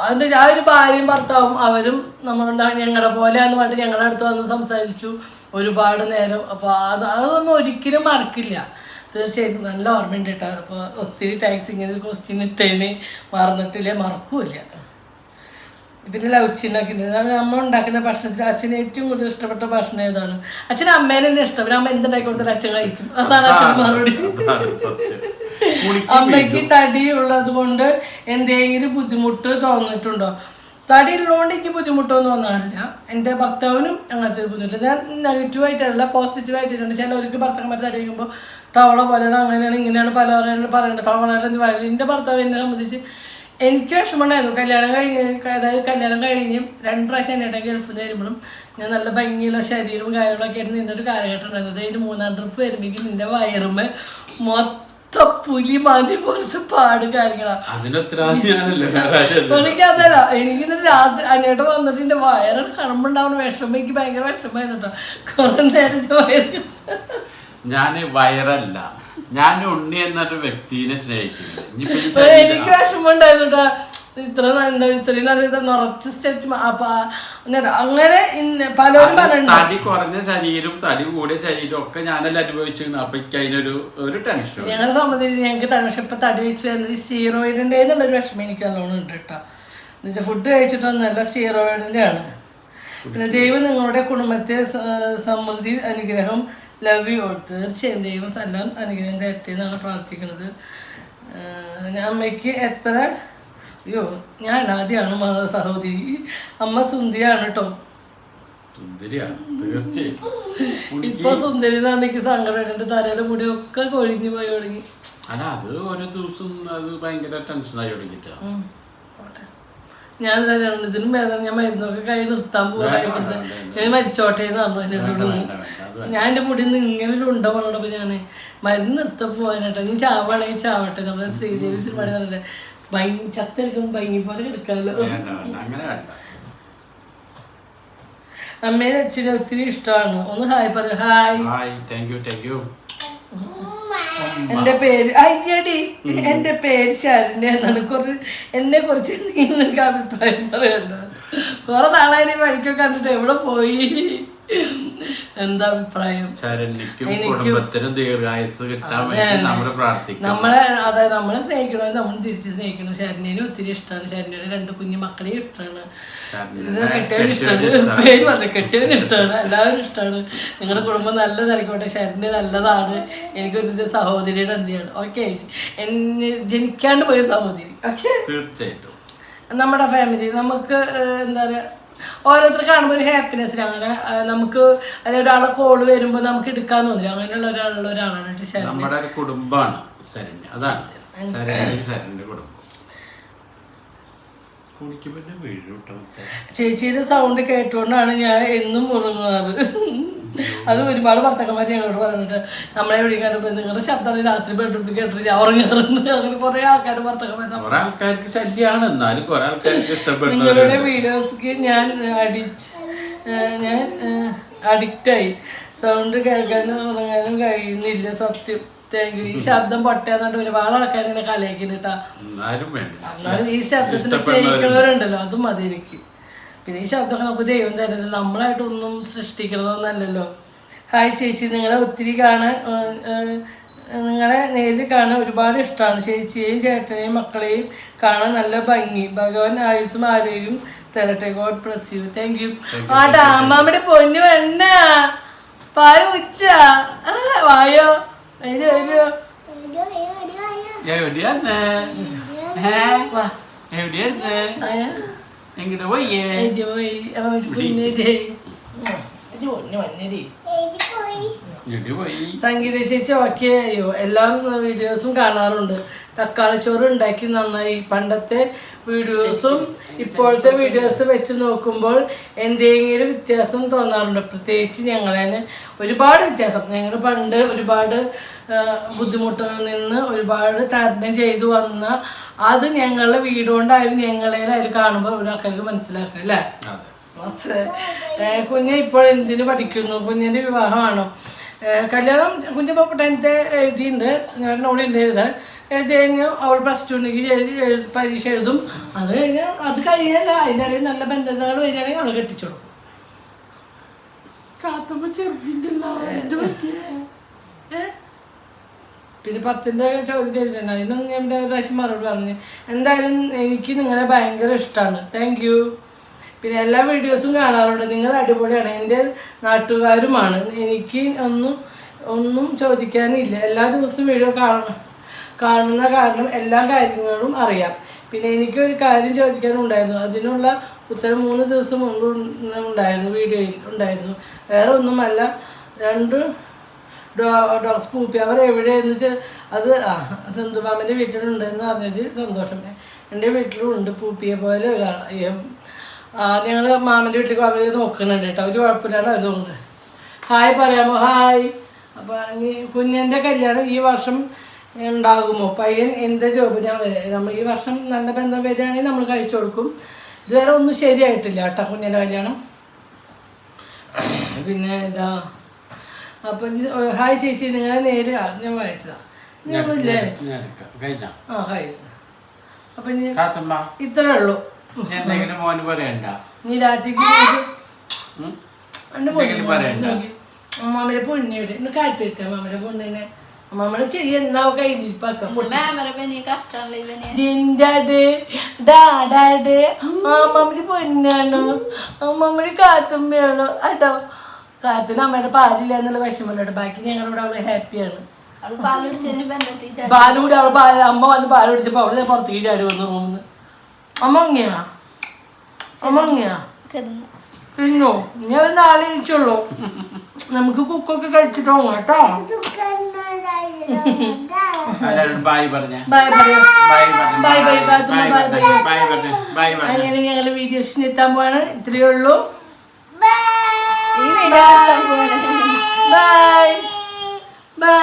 അതിൻ്റെ ആ ഒരു ഭാര്യയും ഭർത്താവും അവരും നമ്മളുടെ ഞങ്ങളുടെ പോലെയാന്ന് പറഞ്ഞിട്ട് ഞങ്ങളുടെ അടുത്ത് വന്ന് സംസാരിച്ചു ഒരുപാട് നേരം. അപ്പോൾ അതൊന്നും ഒരിക്കലും മറക്കില്ല. തീർച്ചയായിട്ടും നല്ല ഓർമ്മയുണ്ട് കേട്ടോ. അപ്പോൾ ഒത്തിരി താങ്ക്സ്. ഇങ്ങനെ ഒരു ക്വസ്റ്റ്യൻ ഇട്ടതിന് മറന്നിട്ടില്ല, മറക്കൂല്ല. പിന്നെ ലൗച്ചിനൊക്കെ അമ്മ ഉണ്ടാക്കുന്ന ഭക്ഷണത്തിൽ അച്ഛന് ഏറ്റവും കൂടുതൽ ഇഷ്ടപ്പെട്ട ഭക്ഷണം ഏതാണ്? അച്ഛന് അമ്മേനെ തന്നെ ഇഷ്ടം. പിന്നെ അമ്മ എന്തുണ്ടാക്കി കൊടുത്താൽ അച്ഛൻ കഴിക്കും. അതാണ് അച്ഛന് മറുപടി. അമ്മയ്ക്ക് തടി ഉള്ളത് കൊണ്ട് എന്തെങ്കിലും ബുദ്ധിമുട്ട് തോന്നിയിട്ടുണ്ടോ? തടി ഉള്ളതുകൊണ്ട് എനിക്ക് ബുദ്ധിമുട്ടൊന്നും തോന്നാറില്ല. എൻ്റെ ഭർത്താവിനും അങ്ങനത്തെ ഒരു ബുദ്ധിമുട്ട്. ഞാൻ നെഗറ്റീവായിട്ടല്ല പോസിറ്റീവായിട്ടുണ്ട്. ചിലവർക്ക് ഭർത്താക്കന്മാർ തടി കഴിക്കുമ്പോൾ തവള പോലെയാണ്, അങ്ങനെയാണ്, ഇങ്ങനെയാണ് പലരും പറയുന്നത്. തവളയുടെ എൻ്റെ ഭർത്താവ് എന്നെ സംബന്ധിച്ച് എനിക്ക് വിഷമമുണ്ടായിരുന്നു. കല്യാണം കഴിഞ്ഞ് 2 പ്രാവശ്യം എൻ്റെ ഗൾഫിൽ നിന്ന് വരുമ്പോഴും ഞാൻ നല്ല ഭംഗിയുള്ള ശരീരവും കാര്യങ്ങളൊക്കെ ആയിട്ട് നിന്നൊരു കാലഘട്ടം ഉണ്ടായിരുന്നു. അതായത് 3-ാം ട്രിപ്പ് വരുമ്പോഴേക്കും നിൻ്റെ വയറുമ്മ മൊത്തം പുലി മാന്തി പോലത്തെ പാട് കാര്യങ്ങളാണ്. എനിക്കതല്ല, എനിക്കിന്ന് രാത്രി അന്നേട്ട് വന്നിട്ട് എൻ്റെ വയറ് കണമ്പുണ്ടാവുന്ന വിഷമം എനിക്ക് ഭയങ്കര വിഷമമായിരുന്നു കേട്ടോ. കുറെ നേരത്തെ വയറ് ഞാൻ വയറല്ല, ഞാൻ ഉണ്ണി എന്നൊരു വ്യക്തിനെ സ്നേഹിച്ചില്ല. എനിക്ക് വിഷമമുണ്ടായിരുന്നു കേട്ടോ. ഇത്രയും നിറച്ച് സ്റ്റെച്ച് അങ്ങനെ പലരും പറഞ്ഞു. തടി കുറഞ്ഞ ശരീരം തടി കൂടിയ ശരീരം ഒക്കെ ഞാനല്ല അനുഭവിച്ചിരുന്നു. അപ്പൊ എനിക്ക് അതിനൊരു ടെൻഷൻ. ഞങ്ങളെ സംബന്ധിച്ച് ഞങ്ങൾക്ക് പക്ഷെ ഇപ്പൊ തടി വെച്ച് വരുന്നത് സ്റ്റീറോയിഡിന്റെ എന്നുള്ളൊരു വിഷമം എനിക്ക് നല്ലോണം ഉണ്ട് കേട്ടോ. എന്നുവെച്ചാൽ ഫുഡ് കഴിച്ചിട്ടൊന്നല്ല, സ്റ്റീറോയിഡിന്റെ ആണ്. പിന്നെ ദൈവം നിങ്ങളുടെ കുടുംബത്തെ സമൃദ്ധി അനുഗ്രഹം ലവ് യു. തീർച്ചയായും ദൈവം എല്ലാം അനുഗ്രഹം തരട്ടെ എന്നാണ് പ്രാർത്ഥിക്കുന്നത്. അമ്മയ്ക്ക് എത്ര ഞാൻ ആദ്യമാണ് മകളെ സഹോദരി. അമ്മ സുന്ദരിയാണ് കേട്ടോ. ഇപ്പൊ സുന്ദരി എന്ന് എനിക്ക് സങ്കടമായിട്ടുണ്ട്. തലയിലെ മുടിയൊക്കെ കൊഴിഞ്ഞു പോയി തുടങ്ങി. അല്ല, അത് ഓരോ ദിവസം അത് ഭയങ്കര ടെൻഷനായി തുടങ്ങിട്ടാ. ഞാൻ ഇതിനും ഭേദം ഞാൻ മരുന്നൊക്കെ കൈ നിർത്താൻ പോകാൻ ഞാൻ മരിച്ചോട്ടെ എന്ന് പറഞ്ഞു എന്നോട്. ഞാൻ എൻ്റെ മുടിയിൽ നിന്ന് ഇങ്ങനെ ഒരു ഉണ്ട പറഞ്ഞപ്പോ ഞാൻ മരുന്ന് നിർത്താൻ പോകാനായിട്ടോ. നീ ചാവാണെങ്കിൽ ചാവട്ടെ. നമ്മളെ ശ്രീദേവി സിനിമയുടെ പറഞ്ഞില്ലേ, ചത്തെടുക്കുമ്പോൾ ഭംഗി പോലെ എടുക്കാമല്ലോ. അമ്മേനെ അച്ഛനെ ഒത്തിരി ഇഷ്ടമാണ്. ഒന്ന് ഹായ് പറയൂ. ഹായ്. എന്റെ പേര് അയ്യടി, എന്റെ പേര് ശരണ്യ എന്നാണ്. എന്നെ കുറിച്ച് നിങ്ങൾക്ക് അഭിപ്രായം പറയണ്ട. കുറെ നാളായി വഴിക്കൊക്കെ കണ്ടിട്ട് എവിടെ പോയി. എന്താ അഭിപ്രായം? ശരണ്യക്കും കുടുംബത്തിനും ദീർഘായുസ് കിട്ടാൻ വേണ്ടി നമ്മൾ പ്രാർത്ഥിക്കും. അതായത് നമ്മളെ സ്നേഹിക്കണമെങ്കിൽ നമ്മൾ തിരിച്ച് സ്നേഹിക്കണം. ശരണ്യനും ഒത്തിരി ഇഷ്ടമാണ്. ശരണ്യയുടെ 2 കുഞ്ഞു മക്കളെയും ഇഷ്ടമാണ്. കെട്ടിയവന് ഇഷ്ടമാണ്. പേര് പറഞ്ഞു കെട്ടിയവന് ഇഷ്ടമാണ്. എല്ലാവരും ഇഷ്ടമാണ്. നിങ്ങളുടെ കുടുംബം നല്ലതായിക്കോട്ടെ. ശരണ്യ നല്ലതാണ്. എനിക്കൊരു സഹോദരിയുടെ എന്തിയാണ്. ഓക്കെ, ജനിക്കാണ്ട് പോയ സഹോദരി. ഓക്കെ, തീർച്ചയായിട്ടും നമ്മുടെ ഫാമിലി നമുക്ക് എന്താ പറയുക, ഓരോരുത്തർ കാണുമ്പോൾ ഒരു ഹാപ്പിനെസ്. അങ്ങനെ നമുക്ക് അല്ലെങ്കിൽ ഒരാളെ കോള് വരുമ്പോൾ നമുക്ക് എടുക്കാൻ തോന്നില്ല. അങ്ങനെയുള്ള ഒരാളാണ് ശരണ്യ. നമ്മുടെ ഒരു കുടുംബമാണ് ശരണ്യ. അതാണ് ശരണ്യ കുടുംബം. ചേച്ചിയുടെ സൗണ്ട് കേട്ടുകൊണ്ടാണ് ഞാൻ എന്നും ഉറങ്ങുന്നത്. അത് ഒരുപാട് ഭർത്താക്കന്മാർ ഞങ്ങളോട് പറഞ്ഞിട്ട് നമ്മളെ എവിടെയും കണ്ടപ്പോൾ നിങ്ങളുടെ ശബ്ദമാണ് രാത്രി ബെഡ്റൂമിൽ കേട്ടിട്ട് ഞാൻ ഉറങ്ങാറുണ്ട്. അങ്ങനെ കുറെ ആൾക്കാർ ഭർത്താക്കന്മാർക്ക് ശല്യമാണ്. എന്നാലും കുറെ ആൾക്കാർക്ക് ഇഷ്ടപ്പെട്ടു. നിങ്ങളുടെ വീഡിയോസ്ക്ക് ഞാൻ അഡിക്റ്റായി. സൗണ്ട് കേൾക്കാനും ഉറങ്ങാനും കഴിയുന്നില്ല. സത്യം. Thank you. ഈ ശബ്ദം പൊട്ടയാന്നുണ്ട് ഒരുപാട് ആൾക്കാർ എന്നെ കളിയാക്കിട്ടാ. എന്നാലും ഈ ശബ്ദത്തിന് സ്നേഹിക്കുന്നവരുണ്ടല്ലോ, അതും മതി എനിക്ക്. പിന്നെ ഈ ശബ്ദമൊക്കെ നമുക്ക് ദൈവം തരുന്നത്, നമ്മളായിട്ടൊന്നും സൃഷ്ടിക്കണതൊന്നല്ലല്ലോ. ഹായ് ചേച്ചി, നിങ്ങളെ ഒത്തിരി നിങ്ങളെ നേരിൽ കാണാൻ ഒരുപാട് ഇഷ്ടമാണ്. ചേച്ചിയെയും ചേട്ടനെയും മക്കളെയും കാണാൻ നല്ല ഭംഗി. ഭഗവാൻ ആയുസ്സും ആരോഗ്യം തരട്ടെ. God bless you. Thank you. ആട്ടാ അമ്മാമ്മയുടെ പൊന്നു വേണ്ട പായ ഉച്ച വായോ വരുമോ? സംഗീത ചേച്ചി ഓക്കെ അയ്യോ, എല്ലാ വീഡിയോസും കാണാറുണ്ട്. തക്കാളിച്ചോറ് ഉണ്ടാക്കി നന്നായി. പണ്ടത്തെ വീഡിയോസും ഇപ്പോഴത്തെ വീഡിയോസ് വെച്ച് നോക്കുമ്പോൾ എന്തെങ്കിലും വ്യത്യാസം തോന്നാറുണ്ട്. പ്രത്യേകിച്ച് ഞങ്ങളെ ഒരുപാട് വ്യത്യാസം. ഞങ്ങൾ പണ്ട് ഒരുപാട് ബുദ്ധിമുട്ടുകളിൽ നിന്ന് ഒരുപാട് തരണം ചെയ്തു വന്ന അത് ഞങ്ങളുടെ വീട് കൊണ്ടായാലും ഞങ്ങളേലായാലും കാണുമ്പോൾ ഒരു ആൾക്കാർക്ക് മനസ്സിലാക്കുക അല്ലേ? അത്ര കുഞ്ഞ് ഇപ്പോൾ എന്തിനു പഠിക്കുന്നു? കുഞ്ഞിൻ്റെ വിവാഹമാണോ? കല്യാണം കുഞ്ഞിപ്പോൾ 10th എഴുതിയിട്ടുണ്ട്. ഞാനോട് ഉണ്ട് എഴുതാൻ. എഴുതി കഴിഞ്ഞു. അവൾ +2 പരീക്ഷ എഴുതും. അത് കഴിഞ്ഞാൽ അത് കഴിയല്ല. അതിൻ്റെ ഇടയിൽ നല്ല ബന്ധങ്ങൾ വരികയാണെങ്കിൽ അവളെ കെട്ടിച്ചോളും. പിന്നെ 10ന്റെ ചോദ്യം ചോദിച്ചിട്ടുണ്ട്. അതിനൊന്നും ഞാൻ ഒരു പ്രാവശ്യം മറുപടി പറഞ്ഞു. എന്തായാലും എനിക്ക് നിങ്ങളെ ഭയങ്കര ഇഷ്ടമാണ്. Thank you. പിന്നെ എല്ലാ വീഡിയോസും കാണാറുണ്ട്. നിങ്ങൾ അടിപൊളിയാണ്. എൻ്റെ നാട്ടുകാരുമാണ്. എനിക്ക് ഒന്നും ചോദിക്കാനില്ല. എല്ലാ ദിവസവും വീഡിയോ കാണുന്ന കാരണം എല്ലാ കാര്യങ്ങളും അറിയാം. പിന്നെ എനിക്കൊരു കാര്യം ചോദിക്കാനുണ്ടായിരുന്നു. അതിനുള്ള ഉത്തരം 3 ദിവസം മുമ്പ് ഉണ്ടായിരുന്നു, വീഡിയോയിൽ ഉണ്ടായിരുന്നു. വേറെ ഒന്നുമല്ല, 2 ഡോഗ്സ് പൂപ്പി. അവർ എവിടെയെന്ന് വെച്ചാൽ അത് സെന്തുമാമൻ്റെ വീട്ടിലുണ്ടെന്ന് അറിഞ്ഞതിൽ സന്തോഷം. എൻ്റെ വീട്ടിലും ഉണ്ട് പൂപ്പിയെ പോലെ ഒരാൾ. ഞങ്ങൾ മാമൻ്റെ വീട്ടിലേക്ക് അവർ നോക്കുന്നുണ്ട് കേട്ടോ. ഒരു കുഴപ്പമില്ലാതെ അതുകൊണ്ട്. ഹായ് പറയാമോ? ഹായ്. അപ്പോൾ കുഞ്ഞിൻ്റെ കല്യാണം ഈ വർഷം ഉണ്ടാകുമോ? പയ്യൻ എന്താ ജോബ്? നമ്മൾ ഈ വർഷം നല്ല ബന്ധം വരികയാണെങ്കിൽ നമ്മൾ കഴിച്ചു കൊടുക്കും. ഇതുവരെ ഒന്നും ശരിയായിട്ടില്ല കേട്ടോ കുഞ്ഞിൻ്റെ കല്യാണം. പിന്നെ ഇതാ അപ്പം ഹായ് ചേച്ചി, നിങ്ങൾ നേരെ ഞാൻ വായിച്ചതാ. ഞങ്ങളില്ലേ കഴിഞ്ഞു. അപ്പം ഇത്രേ ഉള്ളൂ. നീ രാത്രിക്ക് അമ്മാമ്മയുടെ പൊന്നിയുടെ ഇന്ന് കാറ്റിട്ട അമ്മാമ്മയുടെ പൊന്നിനെ അമ്മാമ്മയുടെ ചെറിയ എന്നാ കയ്യിലിരിപ്പാക്കാം. അമ്മാമ്മയുടെ പൊന്നാണോ? അമ്മാമ്മയുടെ കാത്തുമ്മയാണോ? കേട്ടോ, കാറ്റിന് അമ്മയുടെ പാലില്ല എന്നുള്ള വിഷമല്ലോ. ബാക്കി ഞങ്ങളുടെ അവള് ഹാപ്പിയാണ്. പാലുകൂടി അവള് അമ്മ വന്ന് പാല് കുടിച്ചപ്പോ അവിടെ പുറത്തേക്ക് ചാടി വന്നു റൂമിന്ന്. അമ്മങ്ങിയാ പിന്നോ ഞാൻ നാളെ കഴിച്ചുള്ളൂ. നമുക്ക് കുക്കൊക്കെ കഴിച്ചിട്ടോ കേട്ടോ. അങ്ങനെ ഞങ്ങള് വീഡിയോസിന് എത്താൻ പോവാണ്. ഇത്രയേ ഉള്ളൂ. Bye bye.